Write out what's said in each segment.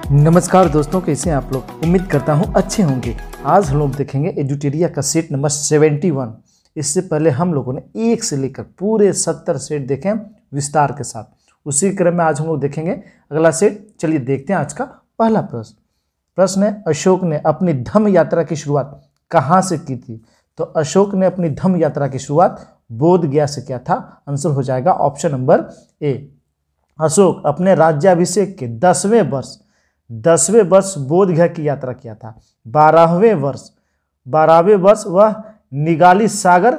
नमस्कार दोस्तों, कैसे हैं आप लोग। उम्मीद करता हूं अच्छे होंगे। आज हम लोग देखेंगे एडुटेरिया का सेट नंबर 71। इससे पहले हम लोगों ने 1 से लेकर पूरे 70 सेट देखे विस्तार के साथ। उसी क्रम में आज हम लोग देखेंगे अगला सेट। चलिए देखते हैं आज का पहला प्रश्न है, अशोक ने अपनी धम्म यात्रा की शुरुआत कहाँ से की थी। तो अशोक ने अपनी धम्म यात्रा की शुरुआत बोध गया से किया था। आंसर हो जाएगा ऑप्शन नंबर ए। अशोक अपने राज्याभिषेक के 10वें वर्ष बोध गया की यात्रा किया था। 12वें वर्ष वह निगाली सागर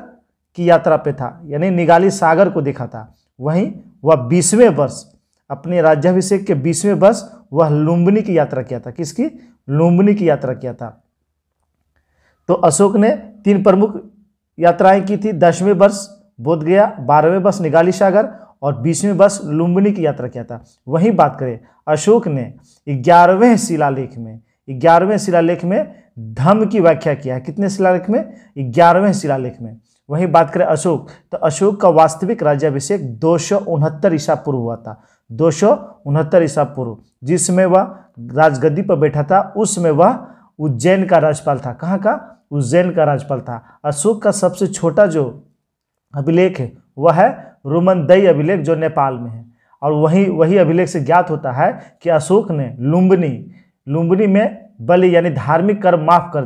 की यात्रा पे था, यानी निगाली सागर को देखा था। वहीं वह 20वें वर्ष, अपने राज्याभिषेक के 20वें वर्ष वह लुम्बिनी की यात्रा किया था। किसकी? लुम्बिनी की यात्रा किया था। तो अशोक ने 3 प्रमुख यात्राएं की थी। 10वें वर्ष बोध गया, 12वें वर्ष निगाली सागर और 20वें वर्ष लुम्बिनी की यात्रा किया था। वहीं बात करें, अशोक ने 11वें शिलालेख में धम्म की व्याख्या किया है। कितने शिलालेख में? 11वें शिलालेख में। वहीं बात करें अशोक, तो अशोक का वास्तविक राज्याभिषेक 269 ईसा पूर्व हुआ था। 269 ईसा पूर्व, जिसमें वह राजगद्दी पर बैठा था। उसमें वह उज्जैन का राज्यपाल था। कहाँ का? उज्जैन का राज्यपाल था। अशोक का सबसे छोटा जो अभिलेख है वह है रोमनदई अभिलेख, जो नेपाल में है। और वही अभिलेख से ज्ञात होता है कि अशोक ने लुम्बिनी में बलि यानी धार्मिक कर माफ कर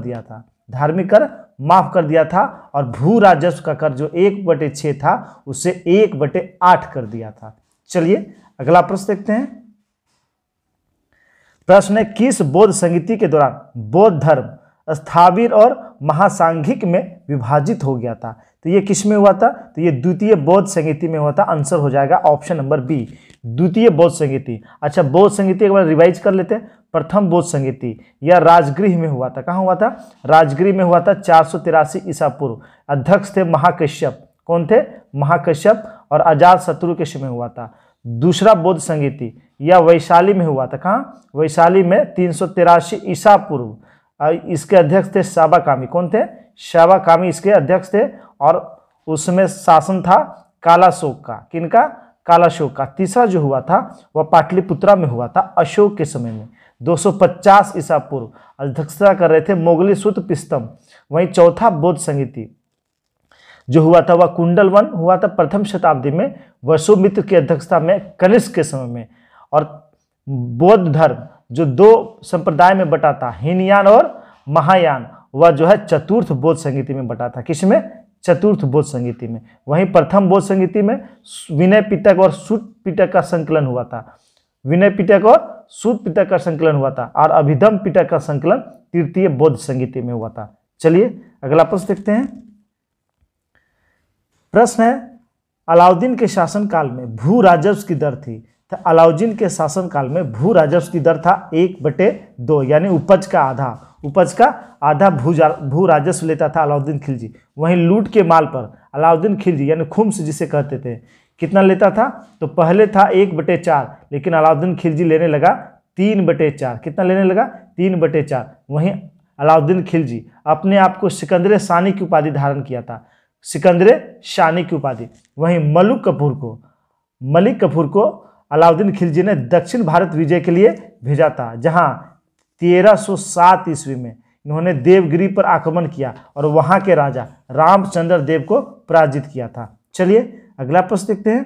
दिया था। और भू राजस्व का कर जो 1/6 था उसे 1/8 कर दिया था। चलिए अगला प्रश्न देखते हैं। प्रश्न है, किस बौद्ध संगीति के दौरान बौद्ध धर्म स्थाविर और महासांघिक में विभाजित हो गया था। तो ये किस में हुआ था? तो ये द्वितीय बौद्ध संगीति में हुआ था। आंसर हो जाएगा ऑप्शन नंबर बी, द्वितीय बौद्ध संगीति। अच्छा, बौद्ध संगीति एक बार रिवाइज कर लेते हैं। प्रथम बौद्ध संगीति यह राजगृह में हुआ था। कहाँ हुआ था? राजगृह में हुआ था। 483 ईसा पूर्व। अध्यक्ष थे महाकश्यप। कौन थे? महाकश्यप। और अजात शत्रु के समय हुआ था। दूसरा बौद्ध संगीति यह वैशाली में हुआ था। कहाँ? वैशाली में 383 ईसा पूर्व। इसके अध्यक्ष थे साबाकामी। कौन थे? साबाकामी इसके अध्यक्ष थे। और उसमें शासन था कालाशोक का। किनका? कालाशोक का। तीसरा जो हुआ था वह पाटलिपुत्रा में हुआ था अशोक के समय में। 250 ईसा पूर्व अध्यक्षता कर रहे थे मोगली सुत पिस्तम। वहीं चौथा बौद्ध संगीति जो हुआ था वह कुंडलवन हुआ था प्रथम शताब्दी में वसुमित्र की अध्यक्षता में कनिष्क के समय में। और बौद्ध धर्म जो 2 संप्रदाय में बटा था, हीनयान और महायान, वह जो है चतुर्थ बौद्ध संगीति में बटा था। किसमें? चतुर्थ बौद्ध संगीति में। वहीं प्रथम बौद्ध संगीति में विनय पिटक और सूत पिटक का संकलन हुआ था। विनय पिटक और सूत पिटक का संकलन हुआ था। और अभिधम पिटक का संकलन तृतीय बौद्ध संगीति में हुआ था। चलिए अगला प्रश्न देखते हैं। प्रश्न है, अलाउद्दीन के शासनकाल में भू राजस्व की दर थी। तो अलाउद्दीन के शासनकाल में भू राजस्व की दर था 1/2, यानी उपज का आधा भू राजस्व लेता था अलाउद्दीन खिलजी। वहीं लूट के माल पर अलाउद्दीन खिलजी यानी खुम्स जिसे कहते थे, कितना लेता था? तो पहले था 1/4, लेकिन अलाउद्दीन खिलजी लेने लगा 3/4। कितना लेने लगा? 3/4। वहीं अलाउद्दीन खिलजी अपने आप को सिकंदर सानी की उपाधि धारण किया था। सिकंदर शानी की उपाधि। वहीं मलिक कफूर को अलाउद्दीन खिलजी ने दक्षिण भारत विजय के लिए भेजा था, जहां 1307 ईस्वी में इन्होंने देवगिरी पर आक्रमण किया और वहां के राजा रामचंद्र देव को पराजित किया था। चलिए अगला प्रश्न देखते हैं।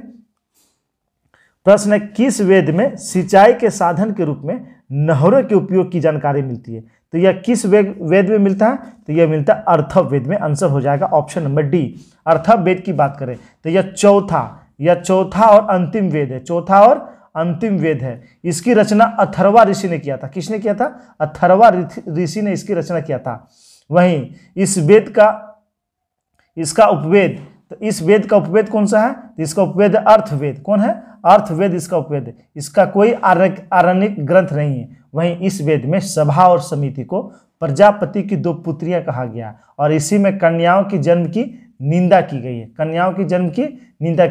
प्रश्न है, किस वेद में सिंचाई के साधन के रूप में नहरों के उपयोग की जानकारी मिलती है? तो यह किस वेद में मिलता है? तो यह मिलता है अर्थववेद में। आंसर हो जाएगा ऑप्शन नंबर डी। अर्थववेद की बात करें तो यह चौथा और अंतिम वेद है। इसकी रचना अथर्वा ऋषि ने किया था। किसने किया था? अथर्वा ऋषि ने इसकी रचना किया था। वहीं इस वेद का उपवेद कौन सा है? तो इसका उपवेद अर्थवेद। कौन है? अर्थवेद इसका उपवेद। इसका कोई आरण्यक ग्रंथ नहीं है। वहीं इस वेद में सभा और समिति को प्रजापति की 2 पुत्रियां कहा गया और इसी में कन्याओं की जन्म की निंदा की गई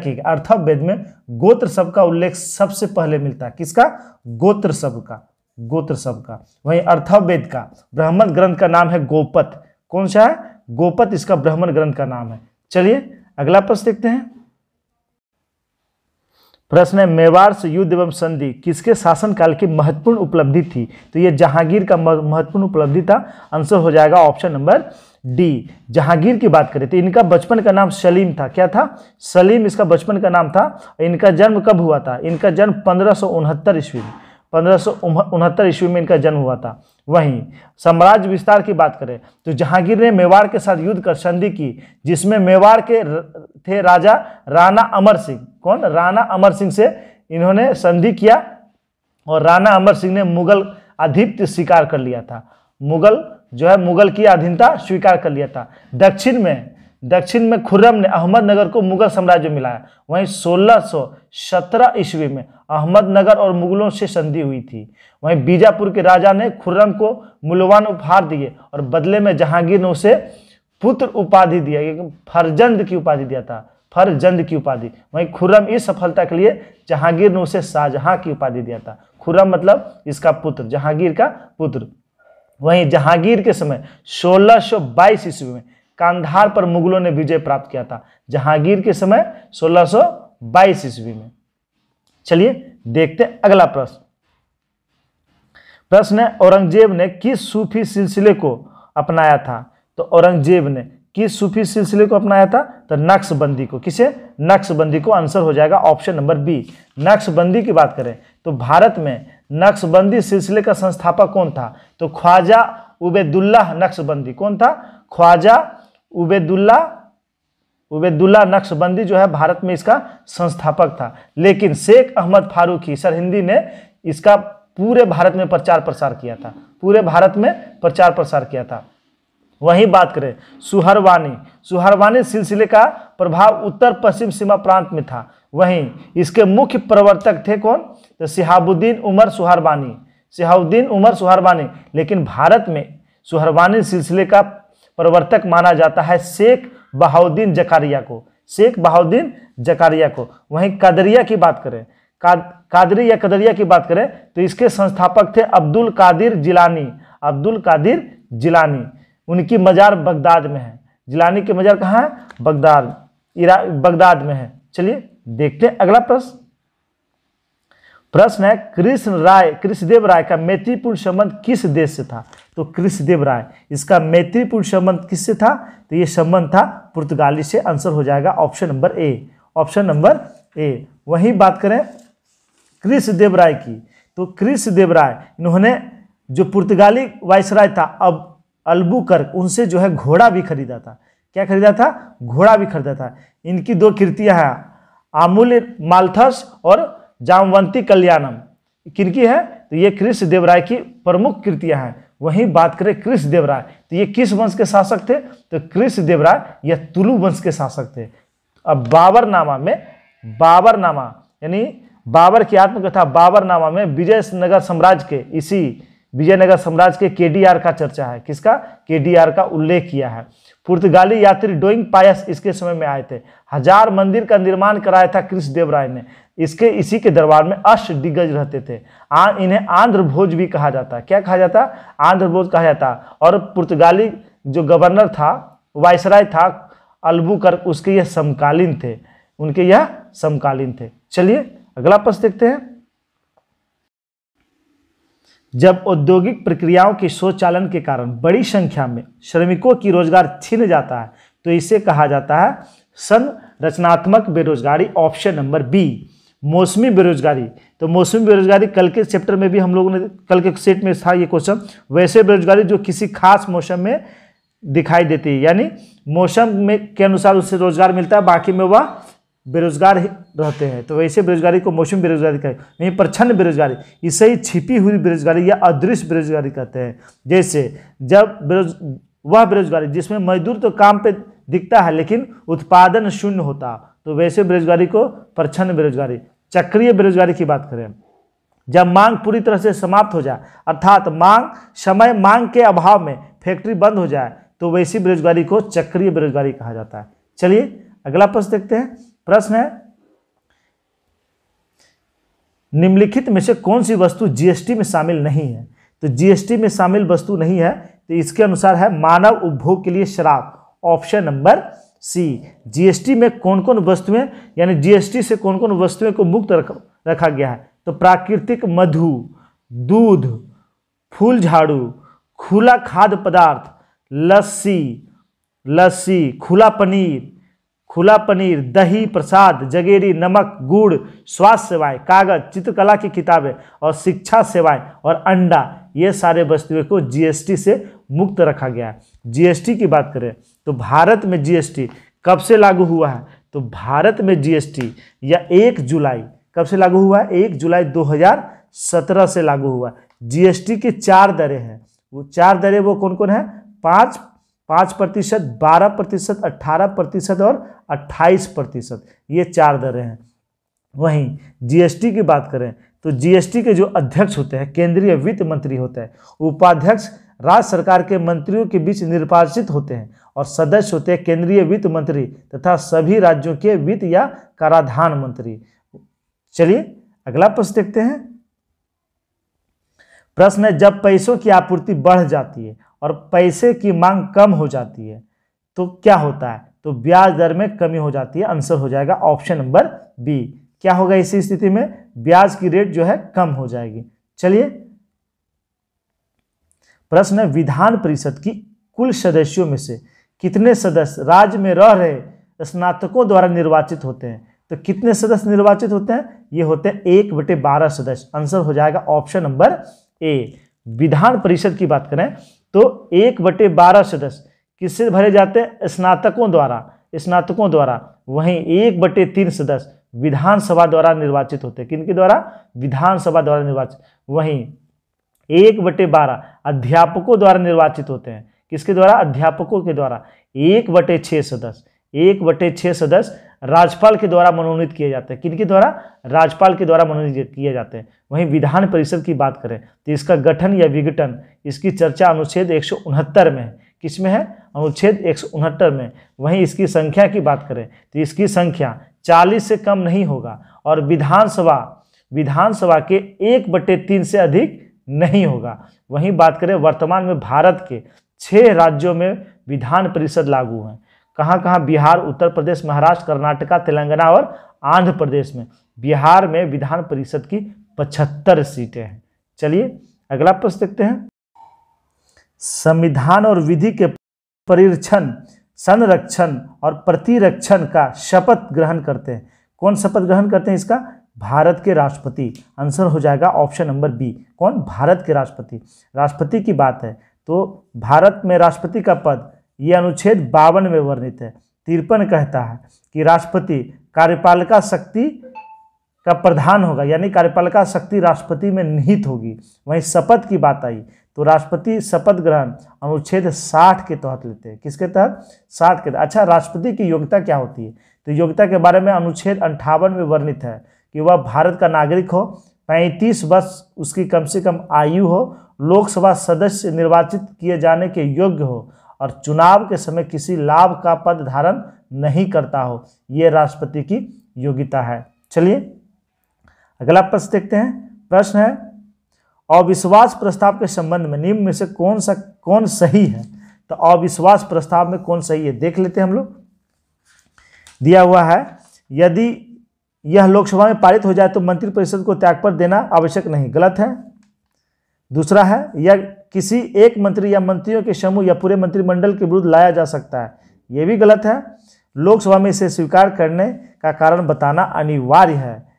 है। अर्थववेद में गोत्र शब्द का उल्लेख सबसे पहले मिलता है। किसका? गोत्र शब्द का। वहीं अर्थववेद का ब्राह्मण ग्रंथ का नाम है गोपत। कौन सा है? गोपत इसका ब्राह्मण ग्रंथ का नाम है। चलिए अगला प्रश्न देखते हैं। प्रश्न है मेवाड़ से युद्ध एवं संधि किसके शासनकाल की महत्वपूर्ण उपलब्धि थी? तो ये जहांगीर का महत्वपूर्ण उपलब्धि था। आंसर हो जाएगा ऑप्शन नंबर डी। जहांगीर की बात करें तो इनका बचपन का नाम सलीम था। क्या था? सलीम इसका बचपन का नाम था। इनका जन्म कब हुआ था? इनका जन्म 1569 ईस्वी में, 1569 ईस्वी में इनका जन्म हुआ था। वहीं साम्राज्य विस्तार की बात करें तो जहांगीर ने मेवाड़ के साथ युद्ध कर संधि की, जिसमें मेवाड़ के थे राजा राणा अमर सिंह। कौन? राणा अमर सिंह से इन्होंने संधि किया और राणा अमर सिंह ने मुगल आधिपत्य स्वीकार कर लिया था। मुगल की अधीनता स्वीकार कर लिया था। दक्षिण में खुर्रम ने अहमदनगर को मुगल साम्राज्य में मिलाया। वहीं 1617 ईस्वी में अहमदनगर और मुगलों से संधि हुई थी। वहीं बीजापुर के राजा ने खुर्रम को मूल्यवान उपहार दिए और बदले में जहांगीर ने उसे पुत्र उपाधि दिया, फरजंद की उपाधि दिया था, फरजंद की उपाधि। वहीं खुर्रम इस सफलता के लिए जहांगीर ने उसे शाहजहां की उपाधि दिया था। खुर्रम मतलब इसका पुत्र, जहांगीर का पुत्र। वहीं जहांगीर के समय 1622 ईस्वी में कांधार पर मुगलों ने विजय प्राप्त किया था। जहांगीर के समय 1622 ईस्वी में। चलिए देखते हैं अगला प्रश्न। प्रश्न है औरंगजेब ने किस सूफी सिलसिले को अपनाया था? तो औरंगजेब ने किस सूफी सिलसिले को अपनाया था? तो नक्शबंदी को। किसे? नक्शबंदी को। आंसर हो जाएगा ऑप्शन नंबर बी। नक्शबंदी की बात करें तो भारत में नक्शबंदी सिलसिले का संस्थापक कौन था? तो ख्वाजा उबैदुल्लाह नक्शबंदी। कौन था? ख्वाजा उबैदुल्लाह नक्शबंदी जो है भारत में इसका संस्थापक था। लेकिन शेख अहमद फारूकी सरहिंदी ने इसका पूरे भारत में प्रचार प्रसार किया था। पूरे भारत में प्रचार प्रसार किया था। वहीं बात करें सुहरवानी सिलसिले का प्रभाव उत्तर पश्चिम सीमा प्रांत में था। वहीं इसके मुख्य प्रवर्तक थे कौन? तो शिहाबुद्दीन उमर सुहरवानी। लेकिन भारत में सुहरवानी सिलसिले का प्रवर्तक माना जाता है शेख बहाउद्दीन जकारिया को। वहीं कदरिया की बात करें, कदरिया की बात करें तो इसके संस्थापक थे अब्दुल कादिर जिलानी। उनकी मजार बगदाद में है। जिलानी की मजार कहाँ है? बगदाद में है। चलिए देखते हैं अगला प्रश्न है कृष्णदेव राय का मैत्रीपूर्ण संबंध किस देश से था? तो कृष्णदेव राय इसका मैत्रीपूर्ण संबंध किससे था? तो ये संबंध था पुर्तगाली से। आंसर हो जाएगा ऑप्शन नंबर ए। वहीं बात करें कृष्णदेव राय की तो कृष्णदेव राय इन्होंने जो पुर्तगाली वायसराय था अब अल्बुकर्क, उनसे जो है घोड़ा भी खरीदा था। क्या खरीदा था? घोड़ा भी खरीदा था। इनकी दो कृतियां हैं, आमूल्य मालथस और जामवंती कल्याणम। किनकी है? तो ये कृष्णदेव राय की प्रमुख कृतियां हैं। वहीं बात करें कृष्णदेव राय तो ये किस वंश के शासक थे? तो कृष्णदेव राय यह तुलु वंश के शासक थे। अब बाबरनामा यानी बाबर की आत्मकथा बाबरनामा में विजयनगर साम्राज्य के केडीआर का चर्चा है। किसका? केडीआर का उल्लेख किया है। पुर्तगाली यात्री डोइंग पायस इसके समय में आए थे। 1000 मंदिर का निर्माण कराया था कृष्णदेव राय ने। इसी के दरबार में अष्टदिग्गज रहते थे। इन्हें आंध्र भोज भी कहा जाता है। क्या कहा जाता? आंध्र भोज कहा जाता। और पुर्तगाली जो गवर्नर था, वायसराय था अल्बुकर्क, उसके यह समकालीन थे। चलिए अगला प्रश्न देखते हैं। जब औद्योगिक प्रक्रियाओं के स्वचालन के कारण बड़ी संख्या में श्रमिकों की रोजगार छिन जाता है तो इसे कहा जाता है संरचनात्मक बेरोजगारी। Option number B. मौसमी बेरोजगारी। तो मौसमी बेरोजगारी कल के चैप्टर में भी हम लोगों ने, कल के सेट में था ये क्वेश्चन। वैसे बेरोजगारी जो किसी खास मौसम में दिखाई देती है, यानी मौसम में के अनुसार उससे रोजगार मिलता है, बाकी में वह बेरोजगार रहते हैं। तो वैसे बेरोजगारी को मौसमी बेरोजगारी कहते हैं। वहीं प्रच्छन्न बेरोजगारी, इसे ही छिपी हुई बेरोजगारी या अदृश्य बेरोजगारी कहते हैं। जैसे जब वह बेरोजगारी जिसमें मजदूर तो काम पे दिखता है लेकिन उत्पादन शून्य होता, तो वैसे बेरोजगारी को प्रच्छन्न बेरोजगारी। चक्रीय बेरोजगारी की बात करें, जब मांग पूरी तरह से समाप्त हो जाए, अर्थात मांग के अभाव में फैक्ट्री बंद हो जाए, तो वैसी बेरोजगारी को चक्रीय बेरोजगारी कहा जाता है। चलिए अगला प्रश्न देखते हैं। प्रश्न है निम्नलिखित में से कौन सी वस्तु जीएसटी में शामिल नहीं है? तो जीएसटी में शामिल वस्तु नहीं है तो इसके अनुसार है मानव उपभोग के लिए शराब। ऑप्शन नंबर सी, जीएसटी में कौन कौन वस्तुएं, यानी जीएसटी से कौन कौन वस्तुएं को मुक्त रखा गया है? तो प्राकृतिक मधु, दूध, फूल झाड़ू, खुला खाद्य पदार्थ, लस्सी, खुला पनीर, दही, प्रसाद, जगेरी, नमक, गुड़, स्वास्थ्य सेवाएं, कागज, चित्रकला की किताबें और शिक्षा सेवाएं और अंडा, ये सारे वस्तुएं को जीएसटी से मुक्त रखा गया है। जीएसटी की बात करें तो भारत में जीएसटी कब से लागू हुआ है? तो भारत में जीएसटी या 1 जुलाई कब से लागू हुआ है? 1 जुलाई 2017 से लागू हुआ। जीएसटी की 4 दरें हैं। वो 4 दरें वो कौन कौन है? 5%, 12%, 18% और 28%, ये 4 दरें हैं। वहीं जीएसटी की बात करें तो जीएसटी के जो अध्यक्ष होते हैं केंद्रीय वित्त मंत्री होते हैं, उपाध्यक्ष राज्य सरकार के मंत्रियों के बीच निर्वाचित होते हैं और सदस्य होते हैं केंद्रीय वित्त मंत्री तथा सभी राज्यों के वित्त या कराधान मंत्री। चलिए अगला प्रश्न देखते हैं। प्रश्न है, जब पैसों की आपूर्ति बढ़ जाती है और पैसे की मांग कम हो जाती है तो क्या होता है? तो ब्याज दर में कमी हो जाती है। आंसर हो जाएगा ऑप्शन नंबर बी। क्या होगा इसी स्थिति में? ब्याज की रेट जो है कम हो जाएगी। चलिए प्रश्न है, विधान परिषद की कुल सदस्यों में से कितने सदस्य राज्य में रह रहे स्नातकों द्वारा निर्वाचित होते हैं? तो कितने सदस्य निर्वाचित होते हैं? ये होते हैं 1/12 सदस्य। आंसर हो जाएगा ऑप्शन नंबर ए। विधान परिषद की बात करें तो 1/12 सदस्य किससे भरे जाते हैं? स्नातकों द्वारा। वहीं 1/3 सदस्य विधानसभा द्वारा निर्वाचित होते हैं। किनके द्वारा? विधानसभा द्वारा निर्वाचित। वहीं 1/12 अध्यापकों द्वारा निर्वाचित होते हैं। किसके द्वारा? अध्यापकों के द्वारा। 1/6 सदस्य राज्यपाल के द्वारा मनोनीत किए जाते हैं। किनके द्वारा? राज्यपाल के द्वारा मनोनीत किए जाते हैं। वहीं विधान परिषद की बात करें तो इसका गठन या विघटन, इसकी चर्चा अनुच्छेद 169 में है। किसमें है? अनुच्छेद 169 में। वहीं इसकी संख्या की बात करें तो इसकी संख्या 40 से कम नहीं होगा और विधानसभा के 1/3 से अधिक नहीं होगा। वहीं बात करें वर्तमान में भारत के 6 राज्यों में विधान परिषद लागू है। कहाँ? बिहार, उत्तर प्रदेश, महाराष्ट्र, कर्नाटक, तेलंगाना और आंध्र प्रदेश में। बिहार में विधान परिषद की 75 सीटें हैं। चलिए अगला प्रश्न देखते हैं। संविधान और विधि के परिरक्षण, संरक्षण और प्रतिरक्षण का शपथ ग्रहण करते हैं। कौन शपथ ग्रहण करते हैं इसका? भारत के राष्ट्रपति। आंसर हो जाएगा ऑप्शन नंबर बी। कौन? भारत के राष्ट्रपति। राष्ट्रपति की बात है तो भारत में राष्ट्रपति का पद ये अनुच्छेद 52 में वर्णित है। 53 कहता है कि राष्ट्रपति कार्यपालिका शक्ति का प्रधान होगा, यानी कार्यपालिका शक्ति राष्ट्रपति में निहित होगी। वहीं शपथ की बात आई तो राष्ट्रपति शपथ ग्रहण अनुच्छेद 60 के तहत लेते हैं। किसके तहत? 60 के तहत। अच्छा, राष्ट्रपति की योग्यता क्या होती है? तो योग्यता के बारे में अनुच्छेद 58 में वर्णित है कि वह भारत का नागरिक हो, 35 वर्ष उसकी कम से कम आयु हो, लोकसभा सदस्य निर्वाचित किए जाने के योग्य हो और चुनाव के समय किसी लाभ का पद धारण नहीं करता हो। यह राष्ट्रपति की योग्यता है। चलिए अगला प्रश्न देखते हैं। प्रश्न है, अविश्वास प्रस्ताव के संबंध में निम्न में से कौन सही है? तो अविश्वास प्रस्ताव में कौन सही है देख लेते हैं हम लोग। दिया हुआ है, यदि यह लोकसभा में पारित हो जाए तो मंत्रिपरिषद को त्यागपत्र देना आवश्यक नहीं। गलत है। दूसरा है, यह किसी एक मंत्री या मंत्रियों के समूह या पूरे मंत्रिमंडल के विरुद्ध लाया जा सकता है। यह भी गलत है। लोकसभा में इसे स्वीकार करने का कारण बताना अनिवार्य है।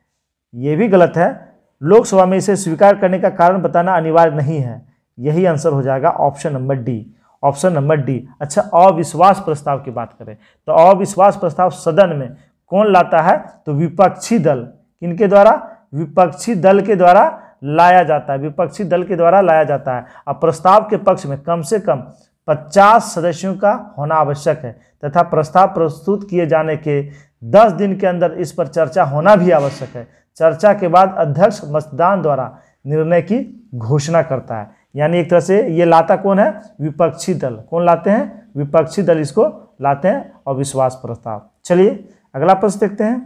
यह भी गलत है। लोकसभा में इसे स्वीकार करने का कारण बताना अनिवार्य नहीं है। यही आंसर हो जाएगा option number D. Option number D. अच्छा, अविश्वास प्रस्ताव की बात करें तो अविश्वास प्रस्ताव सदन में कौन लाता है? तो विपक्षी दल। किनके द्वारा? विपक्षी दल के द्वारा लाया जाता है। विपक्षी दल के द्वारा लाया जाता है। अब प्रस्ताव के पक्ष में कम से कम 50 सदस्यों का होना आवश्यक है तथा प्रस्ताव प्रस्तुत किए जाने के 10 दिन के अंदर इस पर चर्चा होना भी आवश्यक है। चर्चा के बाद अध्यक्ष मतदान द्वारा निर्णय की घोषणा करता है। यानी एक तरह से ये लाता कौन है? विपक्षी दल। कौन लाते हैं? विपक्षी दल इसको लाते हैं अविश्वास प्रस्ताव। चलिए अगला प्रश्न देखते हैं।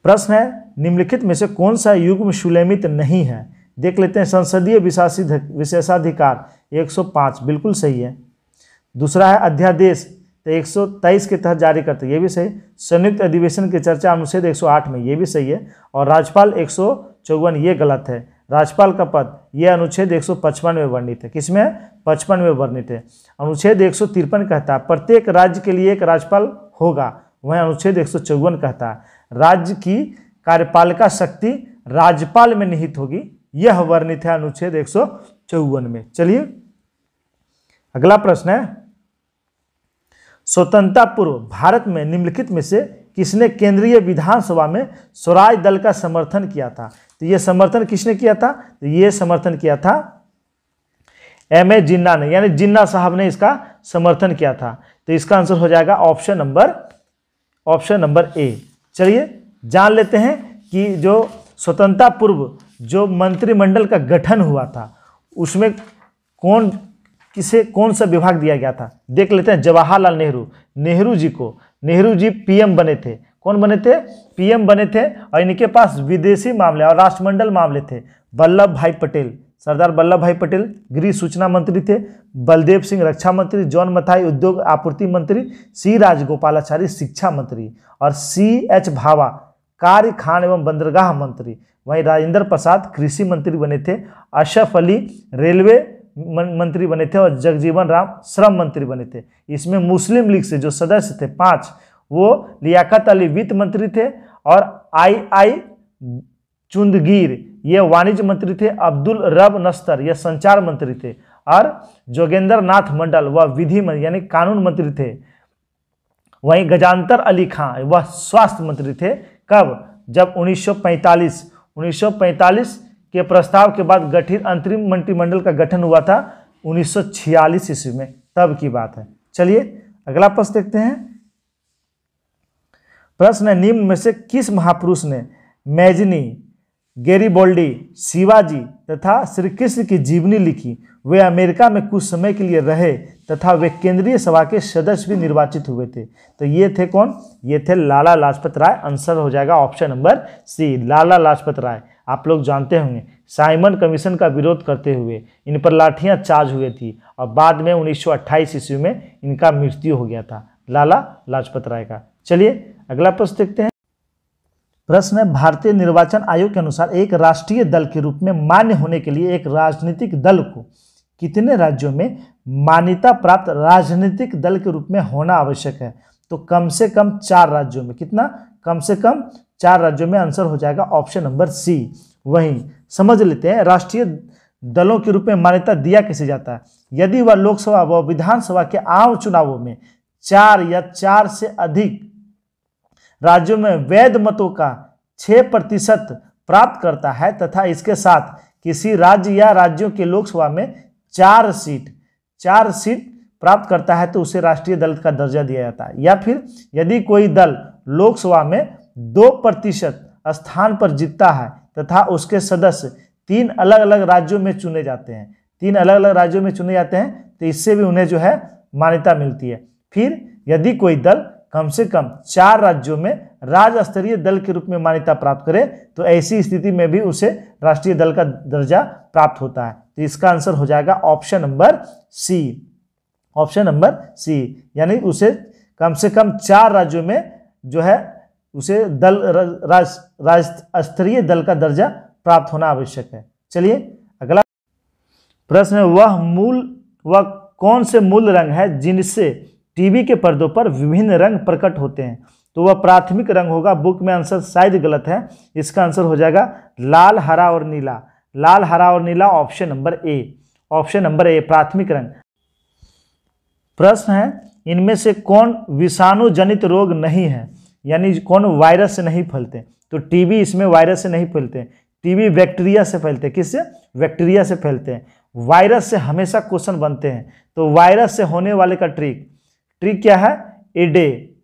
प्रश्न है, निम्नलिखित में से कौन सा युग्म सुलेमित नहीं है? देख लेते हैं। संसदीय विशेषाधिकार 105 बिल्कुल सही है। दूसरा है अध्यादेश तो 123 के तहत जारी करते हैं, ये भी सही। संयुक्त अधिवेशन की चर्चा अनुच्छेद 108 में, ये भी सही है। और राज्यपाल 154, ये गलत है। राज्यपाल का पद ये अनुच्छेद 155 में वर्णित है। किसमें? 55 में वर्णित है। अनुच्छेद 153 कहता है प्रत्येक राज्य के लिए एक राज्यपाल होगा, वह अनुच्छेद 154 कहता है राज्य की कार्यपालिका शक्ति राज्यपाल में निहित होगी, यह वर्णित है अनुच्छेद 154 में। चलिए अगला प्रश्न है, स्वतंत्रता पूर्व भारत में निम्नलिखित में से किसने केंद्रीय विधानसभा में स्वराज दल का समर्थन किया था? तो यह समर्थन किसने किया था? तो यह समर्थन किया था M.A. जिन्ना ने, यानी जिन्ना साहब ने इसका समर्थन किया था। तो इसका आंसर हो जाएगा ऑप्शन नंबर ए। चलिए जान लेते हैं कि जो स्वतंत्रता पूर्व जो मंत्रिमंडल का गठन हुआ था उसमें कौन सा विभाग दिया गया था, देख लेते हैं। जवाहरलाल नेहरू जी पीएम बने थे। कौन बने थे? पीएम बने थे। और इनके पास विदेशी मामले और राष्ट्रमंडल मामले थे। वल्लभ भाई पटेल, सरदार वल्लभ भाई पटेल गृह सूचना मंत्री थे। बलदेव सिंह रक्षा मंत्री, जॉन मथाई उद्योग आपूर्ति मंत्री, सी राजगोपालाचारी शिक्षा मंत्री और C.H. भाभा कार्य खान एवं बंदरगाह मंत्री। वहीं राजेंद्र प्रसाद कृषि मंत्री बने थे। अशरफ अली रेलवे मंत्री बने थे और जगजीवन राम श्रम मंत्री बने थे। इसमें मुस्लिम लीग से जो सदस्य थे 5, वो लियाकत अली वित्त मंत्री थे और I.I. चुंदगीर ये वाणिज्य मंत्री थे। अब्दुल रब नस्तर ये संचार मंत्री थे और जोगेंद्र नाथ मंडल वह विधि यानी कानून मंत्री थे। वहीं गजानतर अली खां वह स्वास्थ्य मंत्री थे। कब? जब 1945 के प्रस्ताव के बाद गठित अंतरिम मंत्रिमंडल का गठन हुआ था 1946 ईस्वी में, तब की बात है। चलिए अगला प्रश्न देखते हैं। प्रश्न है, निम्न में से किस महापुरुष ने मैजनी, गैरिबोल्डी, शिवाजी तथा श्री कृष्ण की जीवनी लिखी? वे अमेरिका में कुछ समय के लिए रहे तथा वे केंद्रीय सभा के सदस्य भी निर्वाचित हुए थे। तो ये थे कौन? ये थे लाला लाजपत राय। आंसर हो जाएगा ऑप्शन नंबर सी, लाला लाजपत राय। आप लोग जानते होंगे साइमन कमीशन का विरोध करते हुए इन पर लाठियां चार्ज हुई थी और बाद में 1928 ईस्वी में इनका मृत्यु हो गया था, लाला लाजपत राय का। चलिए अगला प्रश्न देखते हैं। प्रश्न है, भारतीय निर्वाचन आयोग के अनुसार एक राष्ट्रीय दल के रूप में मान्य होने के लिए एक राजनीतिक दल को कितने राज्यों में मान्यता प्राप्त राजनीतिक दल के रूप में होना आवश्यक है? तो कम से कम 4 राज्यों में। कितना? कम से कम 4 राज्यों में। आंसर हो जाएगा ऑप्शन नंबर सी। वहीं समझ लेते हैं राष्ट्रीय दलों के रूप में मान्यता दिया कैसे जाता है। यदि वह लोकसभा व विधानसभा के आम चुनावों में 4 या 4 से अधिक राज्यों में वैध मतों का 6% प्राप्त करता है तथा इसके साथ किसी राज्य या राज्यों के लोकसभा में 4 सीट प्राप्त करता है तो उसे राष्ट्रीय दल का दर्जा दिया जाता है। या फिर यदि कोई दल लोकसभा में 2% स्थान पर जीतता है तथा उसके सदस्य 3 अलग अलग राज्यों में चुने जाते हैं, 3 अलग अलग राज्यों में चुने जाते हैं, तो इससे भी उन्हें जो है मान्यता मिलती है। फिर यदि कोई दल कम से कम 4 राज्यों में राज्य स्तरीय दल के रूप में मान्यता प्राप्त करे तो ऐसी स्थिति में भी उसे राष्ट्रीय दल का दर्जा प्राप्त होता है। तो इसका आंसर हो जाएगा option number C, option number C. यानी उसे कम से कम 4 राज्यों में जो है उसे राज्य स्तरीय दल का दर्जा प्राप्त होना आवश्यक है। चलिए अगला प्रश्न है, वह कौन से मूल रंग है जिनसे टीवी के पर्दों पर विभिन्न रंग प्रकट होते हैं? तो वह प्राथमिक रंग होगा। बुक में आंसर शायद गलत है, इसका आंसर हो जाएगा लाल, हरा और नीला। लाल, हरा और नीला option number A, option number A प्राथमिक रंग। प्रश्न है, इनमें से कौन विषाणु जनित रोग नहीं है, यानी कौन वायरस से नहीं फैलते? तो टीबी इसमें वायरस से नहीं फैलते, टीबी बैक्टीरिया से फैलते हैं। किससे? बैक्टीरिया से फैलते हैं। वायरस से हमेशा क्वेश्चन बनते हैं, तो वायरस से होने वाले का ट्रिक क्या है? एडे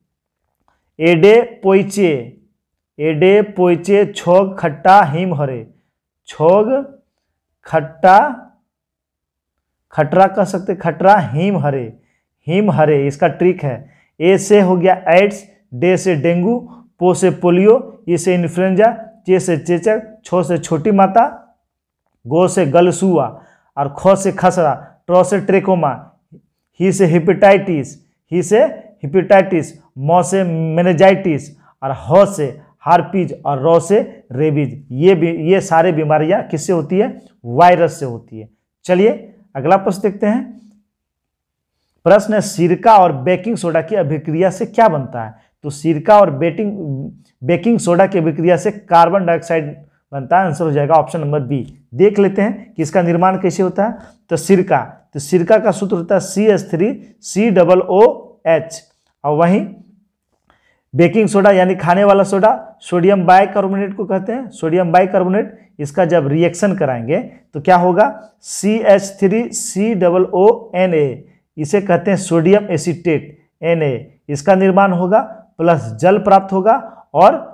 पोइचे छोग खट्टा हिम हरे। छोग खटरा कह सकते, खटरा हिम हरे इसका ट्रिक है। ए से हो गया एड्स, डे से डेंगू, पो से पोलियो, ई से इन्फ्लुएंजा, चे से चेचक, छो से छोटी माता, गो से गलसुआ और ख से खसरा, ट्रो से ट्रेकोमा, ही से हेपेटाइटिस, ही से हेपेटाइटिस, मौ से मेनिंजाइटिस और ह से हार्पीज और रॉ से रेबीज। ये सारे बीमारियां किससे होती है? वायरस से होती है। चलिए अगला प्रश्न देखते हैं। प्रश्न है सिरका और बेकिंग सोडा की अभिक्रिया से क्या बनता है? तो सिरका और बेकिंग सोडा की अभिक्रिया से कार्बन डाइऑक्साइड बनता है। आंसर हो जाएगा ऑप्शन नंबर बी। देख लेते हैं कि इसका निर्माण कैसे होता है। तो सिरका का सूत्र होता है CH3COOH और वहीं बेकिंग सोडा यानी खाने वाला सोडा सोडियम बाइकार्बोनेट को कहते हैं। सोडियम बाइकार्बोनेट इसका जब रिएक्शन कराएंगे तो क्या होगा? CH3COONA, इसे कहते हैं सोडियम एसीटेट Na। इसका निर्माण होगा प्लस जल प्राप्त होगा और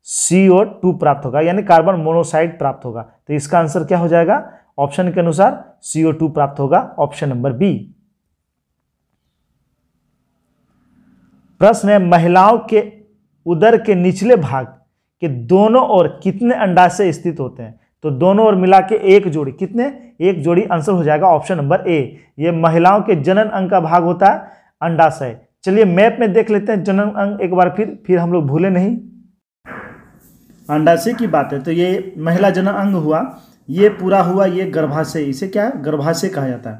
CO2 प्राप्त होगा यानी कार्बन मोनोऑक्साइड प्राप्त होगा। तो इसका आंसर क्या हो जाएगा? ऑप्शन के अनुसार CO2 प्राप्त होगा, ऑप्शन नंबर बी। प्रश्न है महिलाओं के उदर के निचले भाग के दोनों ओर कितने अंडाशय स्थित होते हैं? तो दोनों ओर मिला के एक जोड़ी, कितने? एक जोड़ी। आंसर हो जाएगा ऑप्शन नंबर ए। ये महिलाओं के जनन अंग का भाग होता है अंडाशय। चलिए मैप में देख लेते हैं जनन अंग एक बार फिर हम लोग भूले नहीं। अंडाशय की बात है तो ये महिला जनन अंग हुआ, ये पूरा हुआ ये गर्भाशय। इसे क्या है? गर्भाशय कहा जाता है।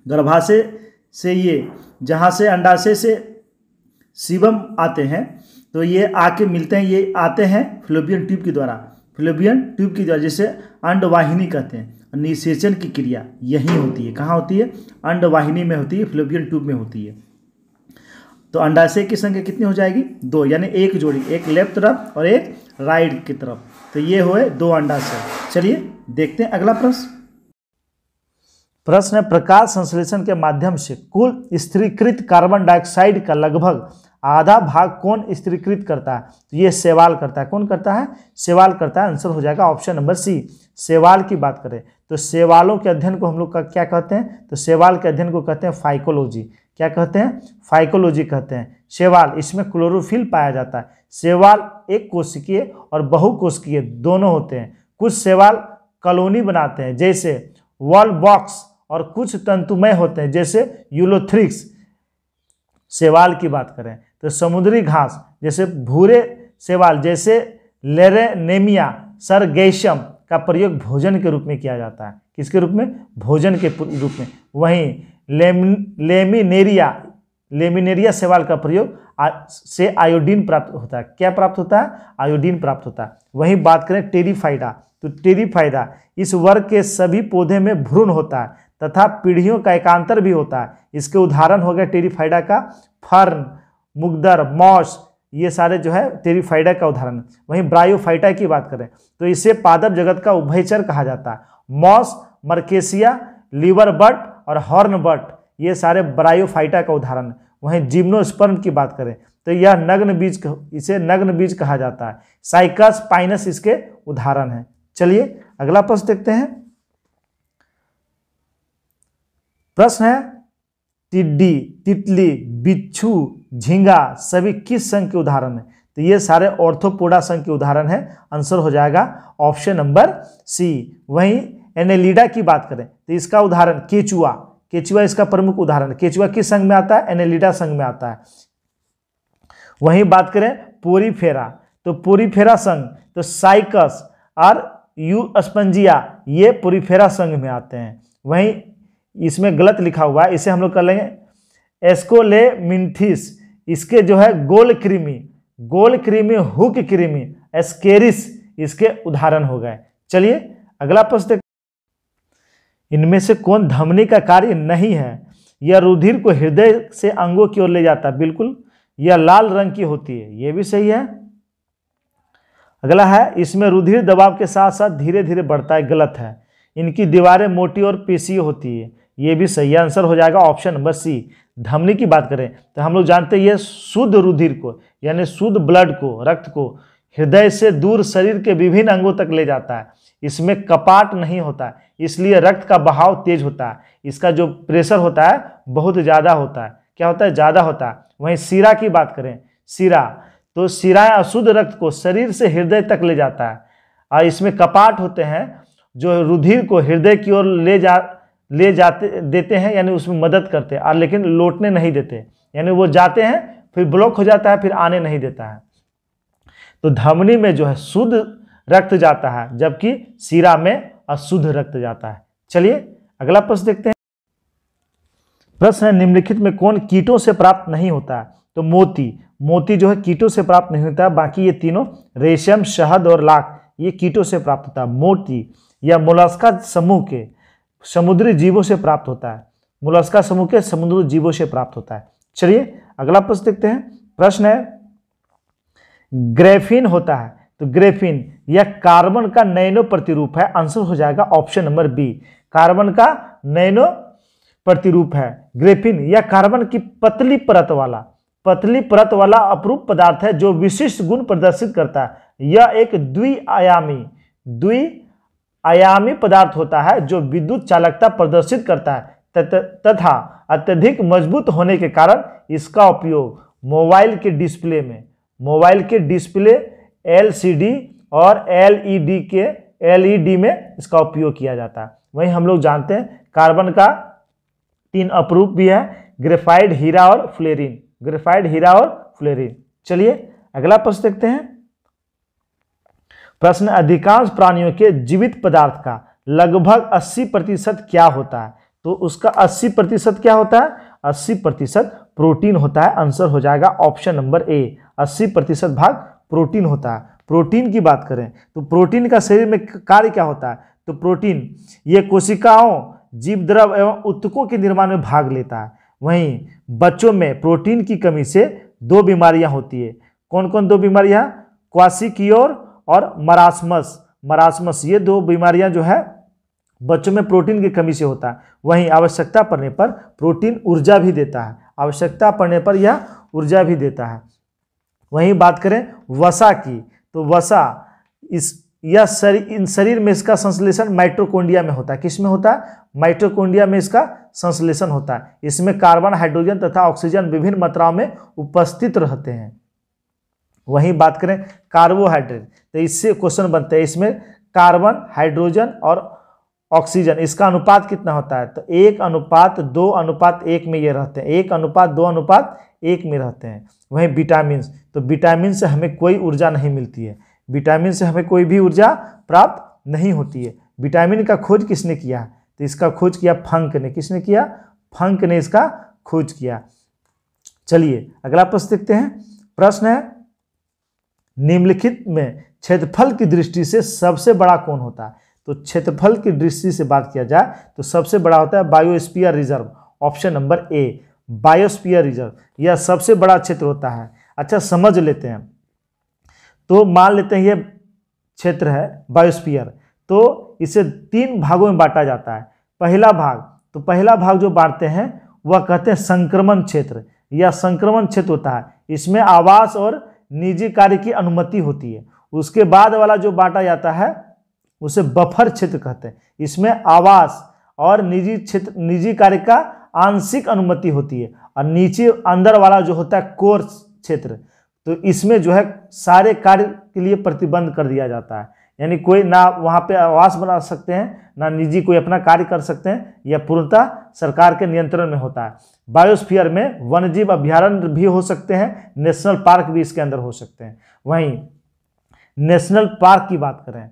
गर्भाशय से ये जहाँ से अंडाशय से सीबम आते हैं तो ये आके मिलते हैं, ये आते हैं फ्लोपियन ट्यूब के द्वारा। फ्लोपियन ट्यूब की द्वारा जिसे अंडवाहिनी कहते हैं। निषेचन की क्रिया यही होती है। कहाँ होती है? अंडवाहिनी में होती है, फ्लोपियन ट्यूब में होती है। तो अंडाशय की संख्या कितनी हो जाएगी? 2, यानी एक जोड़ी, एक लेफ्ट तरफ और एक राइट की तरफ। तो ये हुए 2 अंडाशय। चलिए देखते हैं अगला प्रश्न। प्रश्न है प्रकाश संश्लेषण के माध्यम से कुल स्थिरीकृत कार्बन डाइऑक्साइड का लगभग आधा भाग कौन स्थिरीकृत करता है? तो ये शैवाल करता है। कौन करता है? शैवाल करता है। आंसर हो जाएगा ऑप्शन नंबर सी। शैवाल की बात करें तो शैवालों के अध्ययन को हम लोग क्या कहते हैं? तो शैवाल के अध्ययन को कहते हैं फाइकोलॉजी। क्या कहते हैं? फाइकोलॉजी कहते हैं। शैवाल, इसमें क्लोरोफिल पाया जाता है। शैवाल एक कोशिकीय और बहुकोशिकीय दोनों होते हैं। कुछ शैवाल कॉलोनी बनाते हैं जैसे वॉल बॉक्स और कुछ तंतुमय होते हैं जैसे यूलोथ्रिक्स। शैवाल की बात करें तो समुद्री घास जैसे भूरे शैवाल जैसे लेरेनेमिया सरगैशियम का प्रयोग भोजन के रूप में किया जाता है। किसके रूप में? भोजन के रूप में। वहीं लेमिनेरिया शैवाल का प्रयोग से आयोडीन प्राप्त होता है। क्या प्राप्त होता है? आयोडीन प्राप्त होता है। वहीं बात करें टेरिफाइडा तो टेरिफाइडा इस वर्ग के सभी पौधे में भ्रूण होता है तथा पीढ़ियों का एकांतर भी होता है। इसके उदाहरण हो गए टेरिफाइडा का फर्न, मुगदर, मॉस, ये सारे जो है टेरिफाइडा का उदाहरण। वहीं ब्रायोफाइटा की बात करें तो इसे पादप जगत का उभयचर कहा जाता है। मॉस, मर्केसिया, लीवर बट और हॉर्न बट ये सारे ब्रायोफाइटा का उदाहरण है। वहीं जिम्नोस्पर्म की बात करें तो यह इसे नग्न बीज कहा जाता है। साइकस पाइनस इसके उदाहरण है। चलिए अगला प्रश्न देखते हैं। प्रश्न है टिड्डी, तितली, बिच्छू, झींगा सभी किस संघ के उदाहरण है? तो ये सारे ऑर्थोपोडा संघ के उदाहरण है। आंसर हो जाएगा ऑप्शन नंबर सी। वहीं एनेलिडा की बात करें तो इसका उदाहरण केचुआ इसका प्रमुख उदाहरण है। केचुआ किस संघ में आता है? एनेलिडा संघ में आता है। वहीं बात करें पोरीफेरा तो पोरीफेरा संघ तो साइकस और यूस्पंजिया ये पोरीफेरा संघ में आते हैं। वहीं इसमें गलत लिखा हुआ है, इसे हम लोग कर लेंगे एस्कोलेमिंथिस। इसके जो है गोल कृमि, हुक कृमि, एस्केरिस इसके उदाहरण हो गए। चलिए अगला प्रश्न। इनमें से कौन धमनी का कार्य नहीं है? यह रुधिर को हृदय से अंगों की ओर ले जाता है। बिल्कुल, यह लाल रंग की होती है, यह भी सही है। अगला है इसमें रुधिर दबाव के साथ साथ धीरे धीरे बढ़ता है। गलत है। इनकी दीवारें मोटी और पेशीय होती है, ये भी सही है। आंसर हो जाएगा ऑप्शन नंबर सी। धमनी की बात करें तो हम लोग जानते हैं ये शुद्ध रुधिर को यानी शुद्ध ब्लड को, रक्त को हृदय से दूर शरीर के विभिन्न अंगों तक ले जाता है। इसमें कपाट नहीं होता है, इसलिए रक्त का बहाव तेज होता है। इसका जो प्रेशर होता है बहुत ज़्यादा होता है। क्या होता है? ज़्यादा होता है। वहीं शिरा की बात करें, शिरा तो शिरा अशुद्ध रक्त को शरीर से हृदय तक ले जाता है और इसमें कपाट होते हैं जो रुधिर को हृदय की ओर ले जाते देते हैं, यानी उसमें मदद करते हैं, और लेकिन लौटने नहीं देते, यानी वो जाते हैं फिर ब्लॉक हो जाता है, फिर आने नहीं देता है। तो धमनी में जो है शुद्ध रक्त जाता है, जबकि शिरा में अशुद्ध रक्त जाता है। चलिए अगला प्रश्न देखते हैं। प्रश्न है, निम्नलिखित में कौन कीटों से प्राप्त नहीं होता है? तो मोती जो है कीटों से प्राप्त नहीं होता है। बाकी ये तीनों रेशम, शहद और लाख ये कीटों से प्राप्त होता है। मोती या मोलस्का समूह के समुद्री जीवों से प्राप्त होता है। मोलस्का समूह के समुद्री जीवों से प्राप्त होता है। चलिए अगला प्रश्न देखते हैं। प्रश्न है, ग्रेफीन होता है, तो ग्रेफीन यह कार्बन का नैनो प्रतिरूप है। आंसर हो जाएगा ऑप्शन नंबर बी, कार्बन का नैनो प्रतिरूप है ग्रेफीन। यह कार्बन की पतली परत वाला अपरूप पदार्थ है जो विशिष्ट गुण प्रदर्शित करता है। यह एक द्विआयामी पदार्थ होता है जो विद्युत चालकता प्रदर्शित करता है तथा अत्यधिक मजबूत होने के कारण इसका उपयोग मोबाइल के डिस्प्ले LCD और LED में इसका उपयोग किया जाता है। वहीं हम लोग जानते हैं कार्बन का 3 अपरूप भी है, ग्रेफाइट, हीरा और फ्लोरीन। चलिए अगला प्रश्न देखते हैं। प्रश्न, अधिकांश प्राणियों के जीवित पदार्थ का लगभग 80% क्या होता है? तो उसका 80% क्या होता है? 80% प्रोटीन होता है। आंसर हो जाएगा ऑप्शन नंबर ए, 80% भाग प्रोटीन होता है। प्रोटीन की बात करें तो प्रोटीन का शरीर में कार्य क्या होता है? तो प्रोटीन ये कोशिकाओं, जीव द्रव एवं उत्तकों के निर्माण में भाग लेता है। वहीं बच्चों में प्रोटीन की कमी से 2 बीमारियां होती है। कौन कौन 2 बीमारियां? क्वासिकियोर और मरासमस ये 2 बीमारियां जो है बच्चों में प्रोटीन की कमी से होता है। वहीं आवश्यकता पड़ने पर प्रोटीन ऊर्जा भी देता है, वहीं बात करें वसा की, तो वसा इन शरीर में इसका संश्लेषण माइटोकॉन्ड्रिया में होता है। किसमें होता है? माइटोकॉन्ड्रिया में इसका संश्लेषण होता है। इसमें कार्बन, हाइड्रोजन तथा ऑक्सीजन विभिन्न मात्राओं में उपस्थित रहते हैं। वहीं बात करें कार्बोहाइड्रेट, तो इससे क्वेश्चन बनते हैं, इसमें कार्बन, हाइड्रोजन और ऑक्सीजन इसका अनुपात कितना होता है? तो 1:2:1 में ये रहते हैं, 1:2:1 में रहते हैं। वहीं विटामिन, तो विटामिन से हमें कोई ऊर्जा नहीं मिलती है, विटामिन से हमें कोई भी ऊर्जा प्राप्त नहीं होती है। विटामिन का खोज किसने किया? तो इसका खोज किया फंक ने। किसने किया? फंक ने इसका खोज किया। चलिए अगला प्रश्न देखते हैं। प्रश्न है, निम्नलिखित में क्षेत्रफल की दृष्टि से सबसे बड़ा कौन होता है? तो क्षेत्रफल की दृष्टि से बात किया जाए तो सबसे बड़ा होता है बायोस्फीयर रिजर्व। ऑप्शन नंबर ए, बायोस्फीयर रिजर्व यह सबसे बड़ा क्षेत्र होता है। अच्छा समझ लेते हैं, तो मान लेते हैं ये क्षेत्र है बायोस्फीयर, तो इसे 3 भागों में बांटा जाता है। पहला भाग जो बांटते हैं वह कहते हैं संक्रमण क्षेत्र, या संक्रमण क्षेत्र होता है। इसमें आवास और निजी कार्य की अनुमति होती है। उसके बाद वाला जो बांटा जाता है उसे बफर क्षेत्र कहते हैं। इसमें आवास और निजी कार्य का आंशिक अनुमति होती है। और नीचे अंदर वाला जो होता है कोर क्षेत्र, तो इसमें जो है सारे कार्य के लिए प्रतिबंध कर दिया जाता है। यानी कोई ना वहाँ पे आवास बना सकते हैं, ना निजी कोई अपना कार्य कर सकते हैं, यह पूर्णतः सरकार के नियंत्रण में होता है। बायोस्फीयर में वन्यजीव अभ्यारण्य भी हो सकते हैं, नेशनल पार्क भी इसके अंदर हो सकते हैं। वहीं नेशनल पार्क की बात करें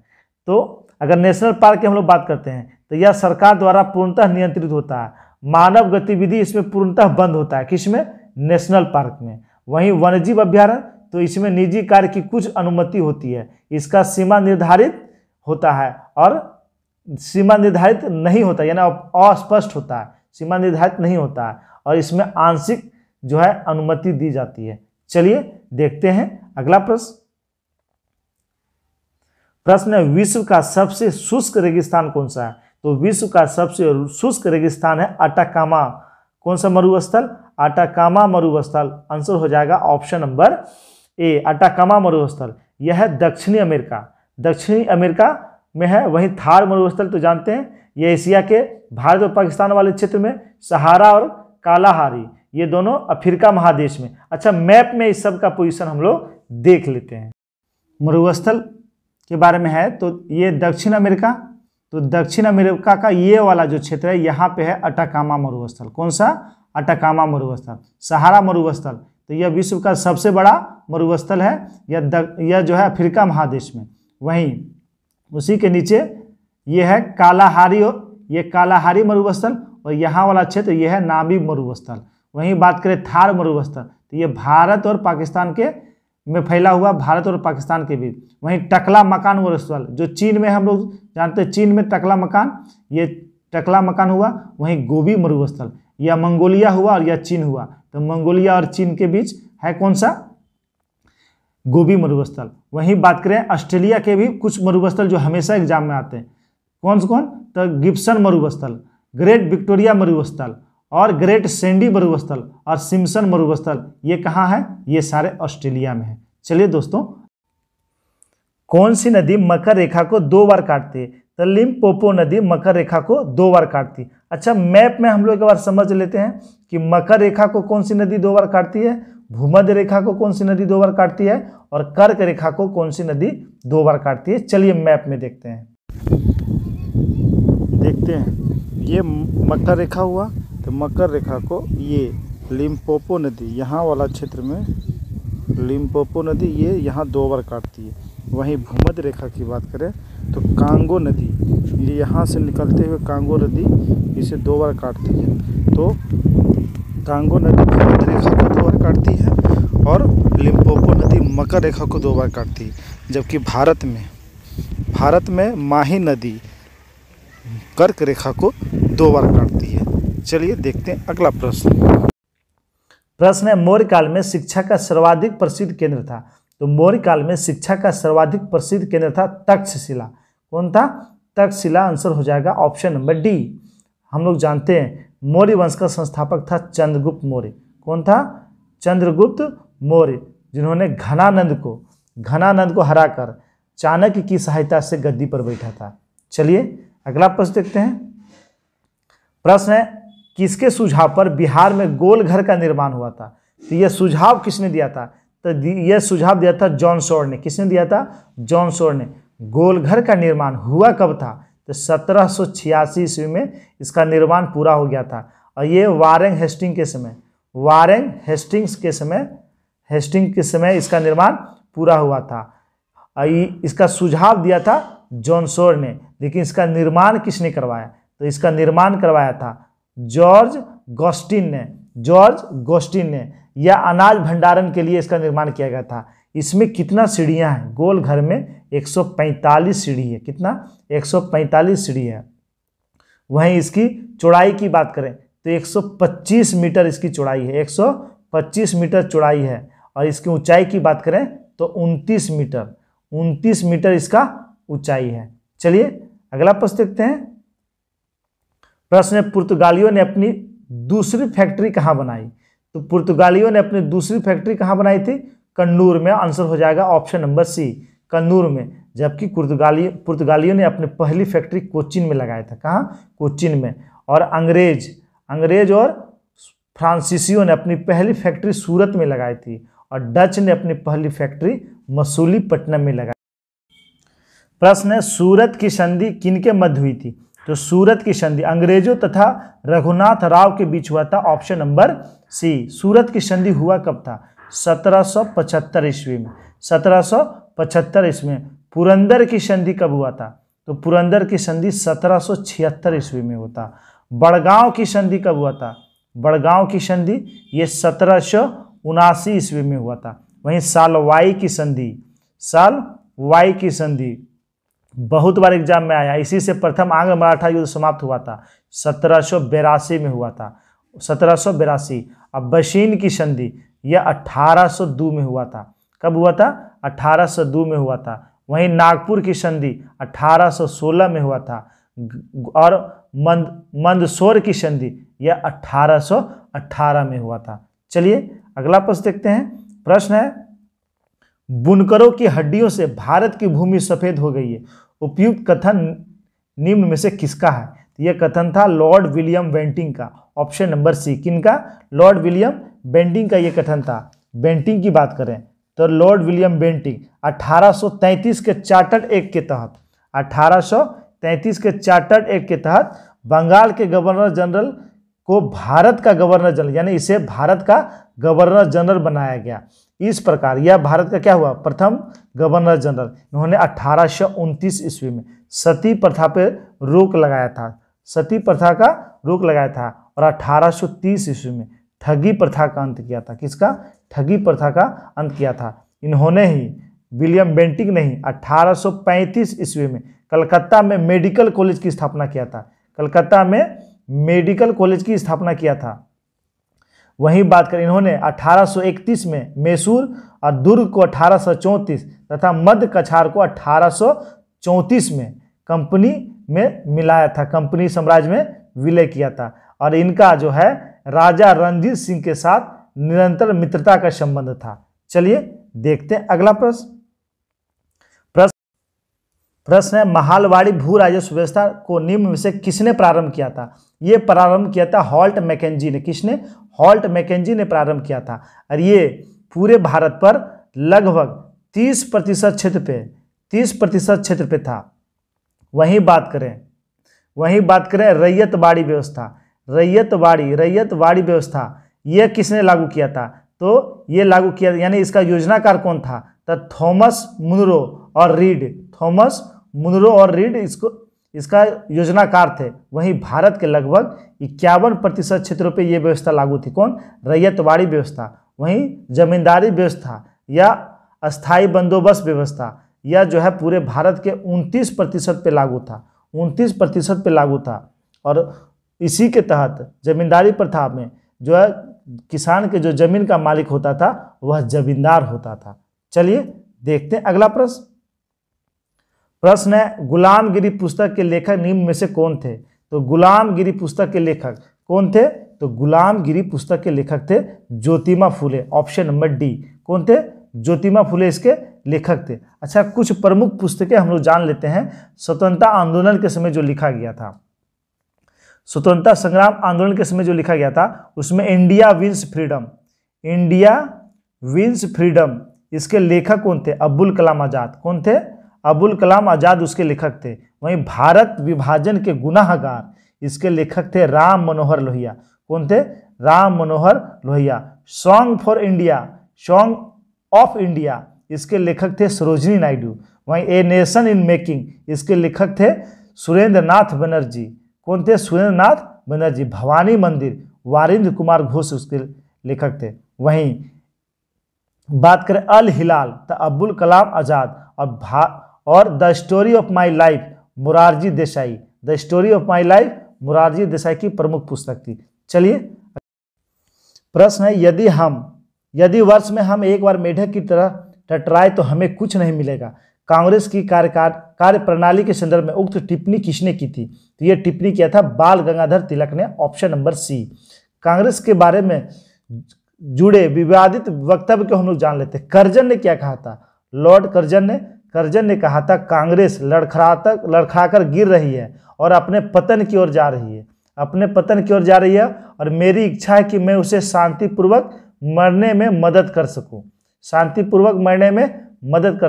तो अगर नेशनल पार्क की हम लोग बात करते हैं तो यह सरकार द्वारा पूर्णतः नियंत्रित होता है। मानव गतिविधि इसमें पूर्णतः बंद होता है। किसमें? नेशनल पार्क में। वहीं वन्यजीव अभ्यारण्य, तो इसमें निजी कार्य की कुछ अनुमति होती है। इसका सीमा निर्धारित होता है और सीमा निर्धारित नहीं होता, यानी अस्पष्ट होता है, सीमा निर्धारित नहीं होता है, और इसमें आंशिक जो है अनुमति दी जाती है। चलिए देखते हैं अगला प्रश्न। प्रश्न है, विश्व का सबसे शुष्क रेगिस्तान कौन सा है? तो विश्व का सबसे शुष्क रेगिस्तान है अटाकामा। कौन सा मरुस्थल? अटाकामा मरुस्थल। आंसर हो जाएगा ऑप्शन नंबर ए, अटाकामा मरुस्थल। यह है दक्षिणी अमेरिका में है। वहीं थार मरुस्थल तो जानते हैं, यह एशिया के भारत और पाकिस्तान वाले क्षेत्र में, सहारा और कालाहारी ये दोनों अफ्रीका महादेश में। अच्छा मैप में इस सब का पोजीशन हम लोग देख लेते हैं। मरुस्थल के बारे में है तो ये दक्षिण अमेरिका, तो दक्षिण अमेरिका का ये वाला जो क्षेत्र है यहाँ पे है अटाकामा मरुस्थल। कौन सा? अटाकामा मरुस्थल। सहारा मरुस्थल तो यह विश्व का सबसे बड़ा मरुस्थल है, यह जो है अफ्रीका महादेश में। वहीं उसी के नीचे ये है कालाहारी मरुस्थल, और यहाँ वाला क्षेत्र ये है नामीब मरुस्थल। वहीं बात करें थार मरुस्थल तो ये भारत और पाकिस्तान के में फैला हुआ, भारत और पाकिस्तान के बीच। वहीं टकला मकान मरुस्थल जो चीन में, हम लोग जानते हैं चीन में टकला मकान, ये टकला मकान हुआ। वहीं गोबी मरुस्थल यह मंगोलिया हुआ और यह चीन हुआ, तो मंगोलिया और चीन के बीच है कौन सा? गोबी मरुस्थल। वहीं बात करें ऑस्ट्रेलिया के भी कुछ मरुस्थल जो हमेशा एग्जाम में आते हैं, कौन से कौन? तो गिब्सन मरुस्थल, ग्रेट विक्टोरिया मरुस्थल और ग्रेट सैंडी मरुस्थल और सिम्पसन मरुस्थल, ये कहाँ है? ये सारे ऑस्ट्रेलिया में है। चलिए दोस्तों, कौन सी नदी मकर रेखा को 2 बार काटती है? तो लिम्पोपो नदी मकर रेखा को 2 बार काटती है। अच्छा, मैप में हम लोग एक बार समझ लेते हैं कि मकर रेखा को कौन सी नदी 2 बार काटती है, भूमध्य रेखा को कौन सी नदी 2 बार काटती है, और कर्क रेखा को कौन सी नदी 2 बार काटती है। चलिए मैप में देखते हैं। ये मकर रेखा हुआ, तो मकर रेखा को ये लिम्पोपो नदी, यहाँ वाला क्षेत्र में लिम्पोपो नदी ये यहाँ 2 बार काटती है। वहीं भूमध्य रेखा की बात करें तो कांगो नदी, ये यहाँ से निकलते हुए कांगो नदी इसे 2 बार काटती है। तो कांगो नदी भूमध्य रेखा को 2 बार काटती है और लिम्पोपो नदी मकर रेखा को 2 बार काटती है। जबकि भारत में माही नदी कर्क रेखा को 2 बार काटती है। चलिए देखते हैं अगला प्रश्न है, मौर्य काल में शिक्षा का सर्वाधिक प्रसिद्ध केंद्र था। तो मौर्य काल में शिक्षा का सर्वाधिक प्रसिद्ध केंद्र था तक्षशिला। कौन था? तक्षशिला। आंसर हो जाएगा ऑप्शन नंबर डी। हम लोग जानते हैं मौर्य वंश का संस्थापक था चंद्रगुप्त मौर्य। कौन था? चंद्रगुप्त मौर्य, जिन्होंने घनानंद को हराकर चाणक्य की सहायता से गद्दी पर बैठा था। चलिए अगला प्रश्न देखते हैं। प्रश्न है, किसके सुझाव पर बिहार में गोल घर का निर्माण हुआ था? तो यह सुझाव किसने दिया था? तो यह सुझाव दिया था जॉन सॉर ने। किसने दिया था? जॉन सॉर ने। गोल घर का निर्माण हुआ कब था? तो 1786 ईस्वी में इसका निर्माण पूरा हो गया था। और ये वारेन हेस्टिंग्स के समय इसका निर्माण पूरा हुआ था। इसका सुझाव दिया था जॉन सॉर ने, लेकिन इसका निर्माण किसने करवाया? तो इसका निर्माण करवाया था जॉर्ज गोस्टिन ने। यह अनाज भंडारण के लिए इसका निर्माण किया गया था। इसमें कितना सीढ़ियां हैं? गोल घर में 145 सीढ़ी है। कितना? 145 सीढ़ी है। वहीं इसकी चौड़ाई की बात करें तो 125 मीटर इसकी चौड़ाई है। 125 मीटर चौड़ाई है। और इसकी ऊंचाई की बात करें तो 29 मीटर इसका ऊंचाई है। चलिए अगला प्रश्न देखते हैं। प्रश्न है, पुर्तगालियों ने अपनी दूसरी फैक्ट्री कहाँ बनाई? तो पुर्तगालियों ने अपनी दूसरी फैक्ट्री कहाँ बनाई थी? कन्नूर में। आंसर हो जाएगा ऑप्शन नंबर सी, कन्नूर में। जबकि पुर्तगालियों ने अपनी पहली फैक्ट्री कोचीन में लगाया था। कहाँ? कोचीन में। और अंग्रेज और फ्रांसीसियों ने अपनी पहली फैक्ट्री सूरत में लगाई थी। और डच ने अपनी पहली फैक्ट्री मसूलीपट्टनम में लगाई। प्रश्न है, सूरत की संधि किनके मध्य हुई थी? तो सूरत की संधि अंग्रेजों तथा रघुनाथ राव के बीच हुआ था। ऑप्शन नंबर सी। सूरत की संधि हुआ कब था? 1775 ईस्वी में। 1775 ईस्वी में। पुरंदर की संधि कब हुआ था? तो पुरंदर की संधि 1776 ईस्वी में हुआ। बड़गांव की संधि कब हुआ था? बड़गांव की संधि ये 1779 ईस्वी में हुआ था। वहीं सालवाई की संधि बहुत बार एग्जाम में आया। इसी से प्रथम आंग्ल मराठा युद्ध समाप्त हुआ था। 1782 में हुआ था। 1782। अब बशीन की संधि यह 1802 में हुआ था। कब हुआ था? 1802 में हुआ था। वहीं नागपुर की संधि 1816 में हुआ था। और मंदसौर की संधि यह 1818 में हुआ था। चलिए अगला प्रश्न देखते हैं। प्रश्न है, बुनकरों की हड्डियों से भारत की भूमि सफेद हो गई है। उपयुक्त कथन निम्न में से किसका है? यह कथन था लॉर्ड विलियम बेंटिंग का। Option number C. किनका? लॉर्ड विलियम बेंटिंग का यह कथन था। बेंटिंग की बात करें तो लॉर्ड विलियम बेंटिंग 1833 के चार्टर्ड एक्ट के तहत 18 1933 के चार्टर्ड एक्ट के तहत बंगाल के गवर्नर जनरल को भारत का गवर्नर जनरल, यानी इसे भारत का गवर्नर जनरल बनाया गया। इस प्रकार यह भारत का क्या हुआ, प्रथम गवर्नर जनरल। इन्होंने 1829 ईस्वी में सती प्रथा पे रोक लगाया था, सती प्रथा का रोक लगाया था, और 1830 ईस्वी में ठगी प्रथा का अंत किया था। किसका, ठगी प्रथा का अंत किया था। इन्होंने ही, विलियम बेंटिक ने ही 1835 ईस्वी में कलकत्ता में मेडिकल कॉलेज की स्थापना किया था। कलकत्ता में मेडिकल कॉलेज की स्थापना किया था। वहीं बात करें, इन्होंने 1831 में मैसूर और दुर्ग को 1834 तथा मध्य कछार को 1834 में कंपनी में मिलाया था, कंपनी साम्राज्य में विलय किया था। और इनका जो है राजा रणजीत सिंह के साथ निरंतर मित्रता का संबंध था। चलिए देखते हैं अगला प्रश्न। प्रश्न है, महालवाड़ी भू राजस्व व्यवस्था को निम्न में से किसने प्रारंभ किया था? ये प्रारंभ किया था हॉल्ट मैकेंजी ने। किसने? हॉल्ट मैकेंजी ने प्रारंभ किया था। और ये पूरे भारत पर लगभग 30% क्षेत्र पे था। वहीं बात करें रैयतवाड़ी व्यवस्था, रैयतवाड़ी व्यवस्था ये किसने लागू किया था? तो ये लागू किया, यानी इसका योजनाकार कौन था? तो थॉमस मुनरो और रीड इसका योजनाकार थे। वहीं भारत के लगभग 51% क्षेत्रों पे ये व्यवस्था लागू थी। कौन? रैयतवाड़ी व्यवस्था। वहीं जमींदारी व्यवस्था या अस्थाई बंदोबस्त व्यवस्था यह जो है पूरे भारत के 29% पे लागू था, 29% पे लागू था। और इसी के तहत जमींदारी प्रथा में जो है किसान के जो जमीन का मालिक होता था वह जमींदार होता था। चलिए देखते हैं अगला प्रश्न। प्रश्न है, गुलामगिरी पुस्तक के लेखक निम्न में से कौन थे? तो गुलामगिरी पुस्तक के लेखक कौन थे? तो गुलामगिरी पुस्तक के लेखक थे Jyotiba Phule. Option number D. कौन थे? ज्योतिबा फुले इसके लेखक थे। अच्छा, कुछ प्रमुख पुस्तकें हम लोग जान लेते हैं स्वतंत्रता आंदोलन के समय जो लिखा गया था, स्वतंत्रता संग्राम आंदोलन के समय जो लिखा गया था उसमें इंडिया विंस फ्रीडम इसके लेखक कौन थे? अब्दुल कलाम आजाद। कौन थे? अब्दुल कलाम आजाद उसके लेखक थे। वहीं भारत विभाजन के गुनाहगार इसके लेखक थे राम मनोहर लोहिया। कौन थे? Ram Manohar Lohia. Song of India इसके लेखक थे सरोजिनी नायडू। वहीं ए नेशन इन मेकिंग इसके लेखक थे सुरेंद्र नाथ बनर्जी। कौन थे? सुरेंद्र नाथ बनर्जी। भवानी मंदिर वारिंद्र कुमार घोष उसके लेखक थे। वहीं बात करें अल हिलाल तो अब्दुल कलाम आजाद और the story of my life Morarji Desai. The story of my life Morarji Desai की प्रमुख पुस्तक थी। चलिए प्रश्न है, यदि वर्ष में हम एक बार मेढक की तरह टटराए तो हमें कुछ नहीं मिलेगा। कांग्रेस की कार्य प्रणाली के संदर्भ में उक्त टिप्पणी किसने की थी? तो यह टिप्पणी किया था बाल गंगाधर तिलक ने। ऑप्शन नंबर सी। कांग्रेस के बारे में जुड़े विवादित वक्तव्य को हम लोग जान लेते हैं। कर्जन ने क्या कहा था? लॉर्ड कर्जन ने कहा था कांग्रेस लड़खड़ाकर गिर रही है और अपने पतन की ओर जा रही है, और मेरी इच्छा है कि मैं उसे शांतिपूर्वक मरने में मदद कर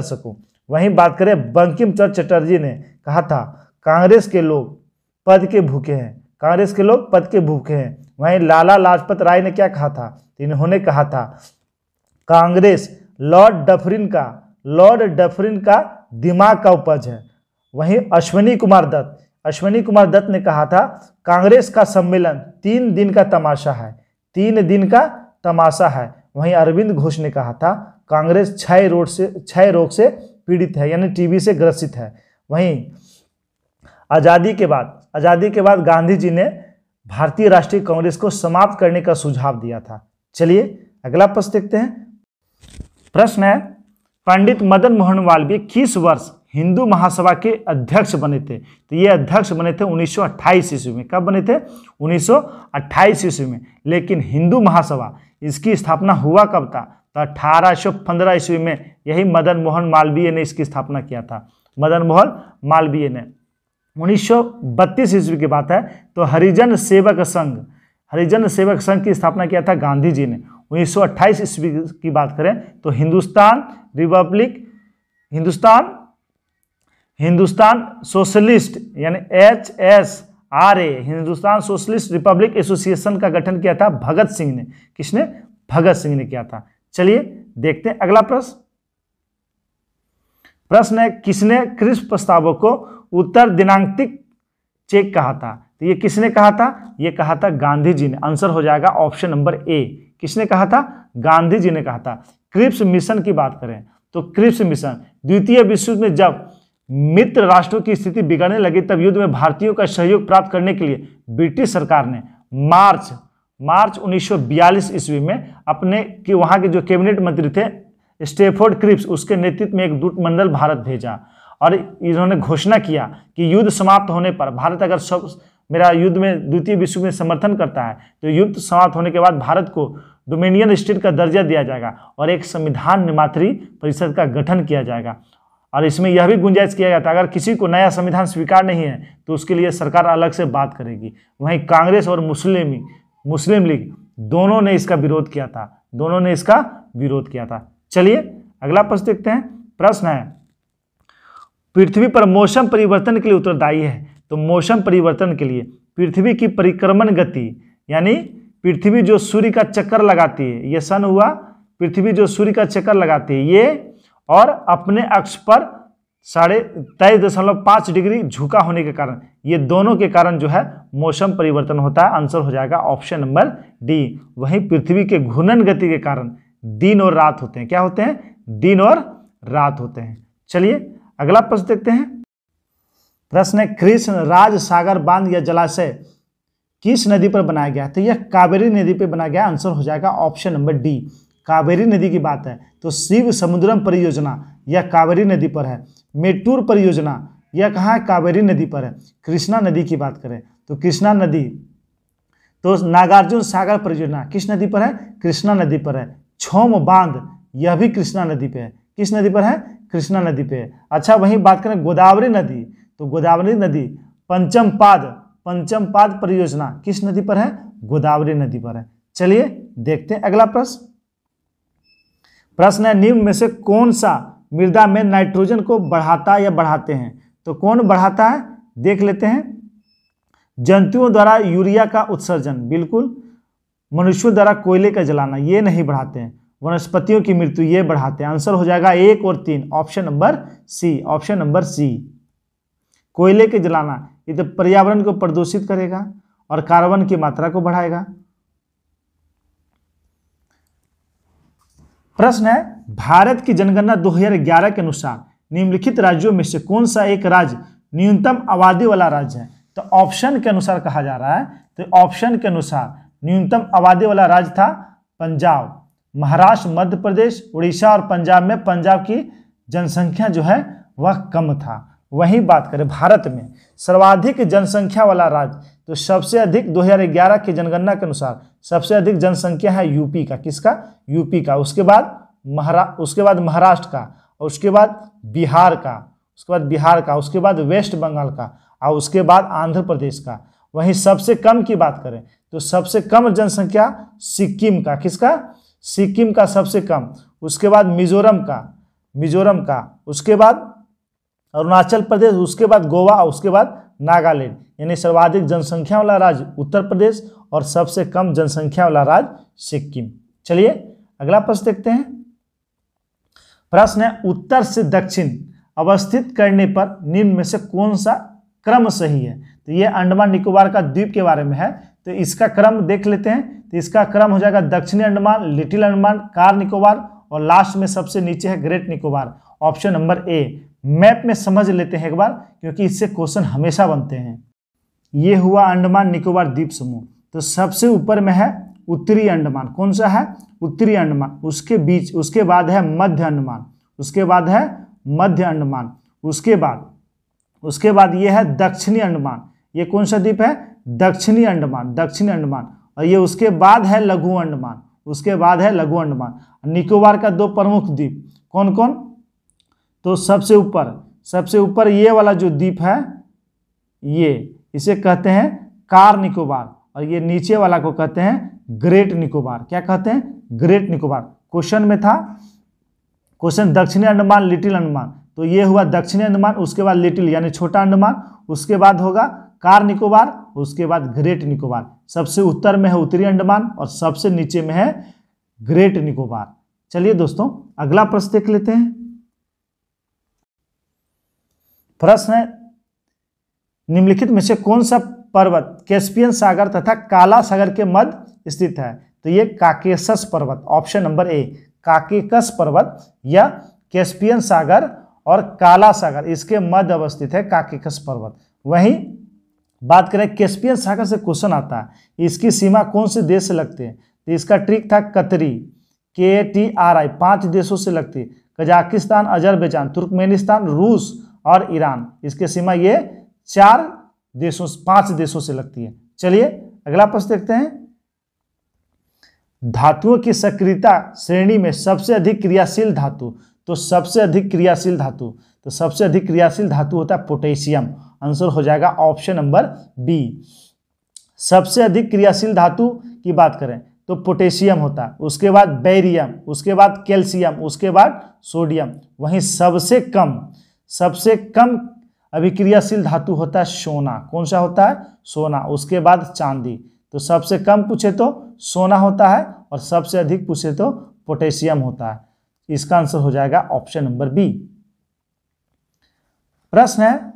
सकूं। वहीं बात करें बंकिम चंद्र चटर्जी ने कहा था कांग्रेस के लोग पद के भूखे हैं। वहीं लाला लाजपत राय ने क्या कहा था? इन्होंने कहा था कांग्रेस लॉर्ड डफरिन का दिमाग का उपज है। वहीं अश्विनी कुमार दत्त ने कहा था कांग्रेस का सम्मेलन 3 दिन का तमाशा है। वहीं अरविंद घोष ने कहा था कांग्रेस क्षय रोग से पीड़ित है, यानी टीबी से ग्रसित है। वहीं आज़ादी के बाद गांधी जी ने भारतीय राष्ट्रीय कांग्रेस को समाप्त करने का सुझाव दिया था। चलिए अगला प्रश्न देखते हैं। प्रश्न है, पंडित मदन मोहन मालवीय किस वर्ष हिंदू महासभा के अध्यक्ष बने थे? तो ये अध्यक्ष बने थे 1928 ईस्वी में। कब बने थे? 1928 ईस्वी में। लेकिन हिंदू महासभा इसकी स्थापना हुआ कब था? तो 1815 ईस्वी में यही मदन मोहन मालवीय ने इसकी स्थापना किया था। मदन मोहन मालवीय ने 1932 ईस्वी की बात है तो हरिजन सेवक संघ की स्थापना किया था गांधी जी ने। 1928 ईस्वी की बात करें तो हिंदुस्तान हिंदुस्तान सोशलिस्ट यानी HSRA, Hindustan socialist Republic association का गठन किया था भगत सिंह ने। किसने? भगत सिंह ने किया था। चलिए देखते हैं अगला प्रश्न। प्रश्न है, किसने क्रिप्स प्रस्तावों को उत्तर दिनांकित चेक कहा था? तो ये किसने कहा था? ये कहा था गांधी जी ने। आंसर हो जाएगा ऑप्शन नंबर ए। किसने कहा था? गांधी जी ने कहा था। क्रिप्स मिशन की बात करें तो क्रिप्स मिशन द्वितीय विश्व युद्ध में जब मित्र राष्ट्रों की स्थिति बिगड़ने लगी तब युद्ध में भारतीयों का सहयोग प्राप्त करने के लिए ब्रिटिश सरकार ने मार्च 1942 ईस्वी में अपने कि वहां के जो कैबिनेट मंत्री थे स्टेफोर्ड क्रिप्स, उसके नेतृत्व में एक दूत मंडल भारत भेजा और इन्होंने घोषणा किया कि युद्ध समाप्त होने पर भारत अगर मेरा युद्ध में द्वितीय विश्व में समर्थन करता है तो युद्ध समाप्त होने के बाद भारत को डोमिनियन स्टेट का दर्जा दिया जाएगा और एक संविधान निर्मात्री परिषद का गठन किया जाएगा। और इसमें यह भी गुंजाइश किया जाता है अगर किसी को नया संविधान स्वीकार नहीं है तो उसके लिए सरकार अलग से बात करेगी। वहीं कांग्रेस और मुस्लिम लीग दोनों ने इसका विरोध किया था। चलिए अगला प्रश्न देखते हैं। प्रश्न है, पृथ्वी पर मौसम परिवर्तन के लिए उत्तरदायी है। तो मौसम परिवर्तन के लिए पृथ्वी की परिक्रमण गति, यानी पृथ्वी जो सूर्य का चक्कर लगाती है, ये सन हुआ, पृथ्वी जो सूर्य का चक्कर लगाती है ये, और अपने अक्ष पर 23.5 डिग्री झुका होने के कारण, ये दोनों के कारण जो है मौसम परिवर्तन होता है। आंसर हो जाएगा ऑप्शन नंबर डी। वहीं पृथ्वी के घूर्णन गति के कारण दिन और रात होते हैं। क्या होते हैं? दिन और रात होते हैं। चलिए अगला प्रश्न देखते हैं। प्रश्न है, कृष्ण राज सागर बांध या जलाशय किस नदी पर बनाया गया? तो यह कावेरी नदी पर बनाया गया। आंसर हो जाएगा ऑप्शन नंबर डी। कावेरी नदी की बात है तो शिव समुद्रम परियोजना यह कावेरी नदी पर है। मेट्टूर परियोजना यह कहाँ है? कावेरी नदी पर है। कृष्णा नदी की बात करें तो कृष्णा नदी, तो नागार्जुन सागर परियोजना किस नदी पर है? कृष्णा नदी पर है। क्षौम बांध यह भी कृष्णा नदी पे है। किस नदी पर है? कृष्णा नदी पे है। अच्छा, वहीं बात करें गोदावरी नदी, तो गोदावरी नदी पंचम पाद परियोजना किस नदी पर है? गोदावरी नदी पर है। चलिए देखते हैं अगला प्रश्न। प्रश्न है, निम्न में से कौन सा मृदा में नाइट्रोजन को बढ़ाता या बढ़ाते हैं? तो कौन बढ़ाता है देख लेते हैं। जंतुओं द्वारा यूरिया का उत्सर्जन, बिल्कुल। मनुष्यों द्वारा कोयले का जलाना, ये नहीं बढ़ाते हैं। वनस्पतियों की मृत्यु, ये बढ़ाते हैं। आंसर हो जाएगा 1 और 3, ऑप्शन नंबर सी। कोयले के जलाना ये तो पर्यावरण को प्रदूषित करेगा और कार्बन की मात्रा को बढ़ाएगा। प्रश्न है, भारत की जनगणना 2011 के अनुसार निम्नलिखित राज्यों में से कौन सा एक राज्य न्यूनतम आबादी वाला राज्य है? तो ऑप्शन के अनुसार कहा जा रहा है, तो ऑप्शन के अनुसार न्यूनतम आबादी वाला राज्य था पंजाब, महाराष्ट्र, मध्य प्रदेश, उड़ीसा और पंजाब में पंजाब की जनसंख्या जो है वह कम था। वहीं बात करें भारत में सर्वाधिक जनसंख्या वाला राज्य, तो सबसे अधिक 2011 की जनगणना के अनुसार सबसे अधिक जनसंख्या है यूपी का। किसका? यूपी का। उसके बाद महाराष्ट्र का, और उसके बाद बिहार का, उसके बाद वेस्ट बंगाल का, और उसके बाद आंध्र प्रदेश का। वहीं सबसे कम की बात करें तो सबसे कम जनसंख्या सिक्किम का। किसका? सिक्किम का सबसे कम। उसके बाद मिजोरम का, उसके बाद अरुणाचल प्रदेश, उसके बाद गोवा, उसके बाद नागालैंड। यानी सर्वाधिक जनसंख्या वाला राज्य उत्तर प्रदेश और सबसे कम जनसंख्या वाला राज्य सिक्किम। चलिए अगला प्रश्न देखते हैं। प्रश्न है, उत्तर से दक्षिण अवस्थित करने पर निम्न में से कौन सा क्रम सही है? तो ये अंडमान निकोबार का द्वीप के बारे में है, तो इसका क्रम देख लेते हैं। तो इसका क्रम हो जाएगा दक्षिणी अंडमान, लिटिल अंडमान, कार निकोबार और लास्ट में सबसे नीचे है ग्रेट निकोबार। ऑप्शन नंबर ए। मैप में समझ लेते हैं एक बार, क्योंकि इससे क्वेश्चन हमेशा बनते हैं। ये हुआ अंडमान निकोबार द्वीप समूह, तो सबसे ऊपर में है उत्तरी अंडमान। कौन सा है? उत्तरी अंडमान। उसके बाद है मध्य अंडमान, उसके बाद ये है दक्षिणी अंडमान। ये कौन सा द्वीप है? दक्षिणी अंडमान। और ये उसके बाद है लघु अंडमान। निकोबार का 2 प्रमुख द्वीप कौन कौन? तो सबसे ऊपर ये वाला जो द्वीप है, ये इसे कहते हैं कार निकोबार, और ये नीचे वाला को कहते हैं ग्रेट निकोबार। क्या कहते हैं? ग्रेट निकोबार। क्वेश्चन में था, क्वेश्चन दक्षिणी अंडमान, लिटिल अंडमान, तो ये हुआ दक्षिणी अंडमान, उसके बाद लिटिल यानी छोटा अंडमान, उसके बाद होगा कार निकोबार, उसके बाद ग्रेट निकोबार। सबसे उत्तर में है उत्तरी अंडमान और सबसे नीचे में है ग्रेट निकोबार। चलिए दोस्तों अगला प्रश्न देख लेते हैं। प्रश्न है निम्नलिखित में से कौन सा पर्वत कैस्पियन सागर तथा काला सागर के मध्य स्थित है? तो ये काकेशस पर्वत, ऑप्शन नंबर ए काकेकस पर्वत या कैस्पियन सागर और काला सागर इसके मध्य अवस्थित है काकेकस पर्वत। वहीं बात करें कैस्पियन सागर से क्वेश्चन आता है, इसकी सीमा कौन से देश से लगती है? तो इसका ट्रिक था कतरी, KTRI 5 देशों से लगती है, कजाकिस्तान, अजरबैजान, तुर्कमेनिस्तान, रूस और ईरान। इसकी सीमा ये 5 देशों से लगती है। चलिए अगला प्रश्न देखते हैं। धातुओं की सक्रियता श्रेणी में सबसे अधिक क्रियाशील धातु, तो सबसे अधिक क्रियाशील धातु होता है पोटेशियम। आंसर हो जाएगा ऑप्शन नंबर बी। सबसे अधिक क्रियाशील धातु की बात करें तो पोटेशियम होता है, उसके बाद बेरियम, उसके बाद कैल्शियम, उसके बाद सोडियम। वहीं सबसे कम अभिक्रियाशील धातु होता है सोना। कौन सा होता है? सोना। उसके बाद चांदी। तो सबसे कम पूछे तो सोना होता है और सबसे अधिक पूछे तो पोटेशियम होता है। इसका आंसर हो जाएगा ऑप्शन नंबर बी। प्रश्न है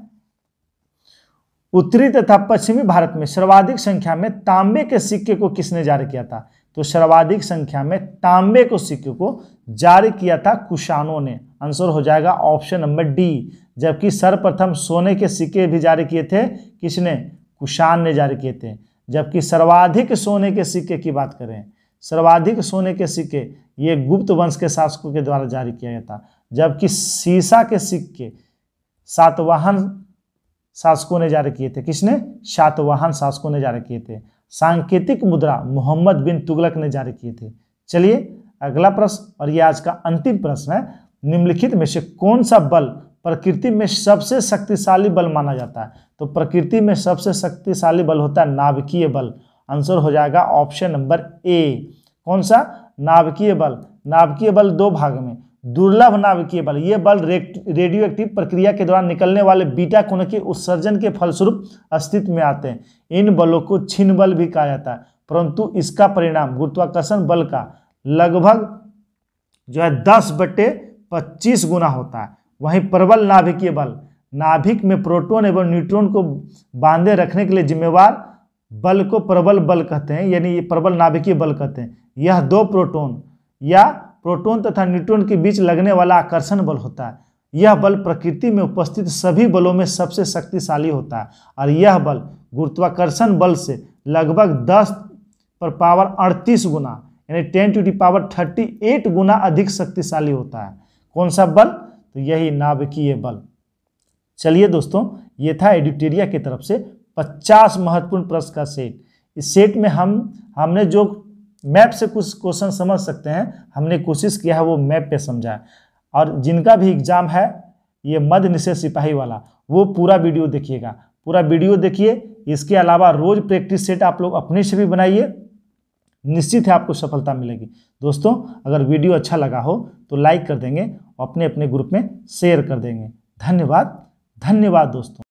उत्तरी तथा पश्चिमी भारत में सर्वाधिक संख्या में तांबे के सिक्के को किसने जारी किया था? तो सर्वाधिक संख्या में तांबे को सिक्के को जारी किया था कुषाणों ने। आंसर हो जाएगा ऑप्शन नंबर डी। जबकि सर्वप्रथम सोने के सिक्के भी जारी किए थे किसने? कुषाण ने जारी किए थे। जबकि सर्वाधिक सोने के सिक्के की बात करें, सर्वाधिक सोने के सिक्के ये गुप्त वंश के शासकों के द्वारा जारी किया गया था। जबकि सीसा के सिक्के सातवाहन शासकों ने जारी किए थे। किसने? सातवाहन शासकों ने जारी किए थे। सांकेतिक मुद्रा मोहम्मद बिन तुगलक ने जारी किए थे। चलिए अगला प्रश्न, और यह आज का अंतिम प्रश्न है। निम्नलिखित में से कौन सा बल प्रकृति में सबसे शक्तिशाली बल माना जाता है? तो प्रकृति में सबसे शक्तिशाली बल होता है नाभिकीय बल। आंसर हो जाएगा ऑप्शन नंबर ए। कौन सा? नाभिकीय बल। नाभिकीय बल दो भाग में, दुर्लभ नाभिकीय बल, ये बल रेडियो एक्टिव प्रक्रिया के दौरान निकलने वाले बीटा कणों के उत्सर्जन के फलस्वरूप अस्तित्व में आते हैं। इन बलों को छिन्न बल भी कहा जाता है, परंतु इसका परिणाम गुरुत्वाकर्षण बल का लगभग जो है 10/25 गुना होता है। वहीं प्रबल नाभिकीय बल, नाभिक में प्रोटॉन एवं न्यूट्रॉन को बांधे रखने के लिए जिम्मेवार बल को प्रबल बल कहते हैं, यानी प्रबल नाभिकीय बल कहते हैं। यह दो प्रोटॉन या प्रोटॉन तथा न्यूट्रॉन के बीच लगने वाला आकर्षण बल होता है। यह बल प्रकृति में उपस्थित सभी बलों में सबसे शक्तिशाली होता है और यह बल गुरुत्वाकर्षण बल से लगभग 10⁻38 गुना यानी 10⁻38 गुना अधिक शक्तिशाली होता है। कौन सा बल? तो यही नाभिकीय बल। चलिए दोस्तों, ये था एडिटेरिया की तरफ से 50 महत्वपूर्ण प्रश्न का सेट। इस सेट में हमने जो मैप से कुछ क्वेश्चन समझ सकते हैं, हमने कोशिश किया है वो मैप पे समझा है। और जिनका भी एग्जाम है ये मध्य निषेध सिपाही वाला, वो पूरा वीडियो देखिएगा, पूरा वीडियो देखिए। इसके अलावा रोज प्रैक्टिस सेट आप लोग अपने से भी बनाइए, निश्चित है आपको सफलता मिलेगी। दोस्तों अगर वीडियो अच्छा लगा हो तो लाइक कर देंगे और अपने अपने ग्रुप में शेयर कर देंगे। धन्यवाद दोस्तों।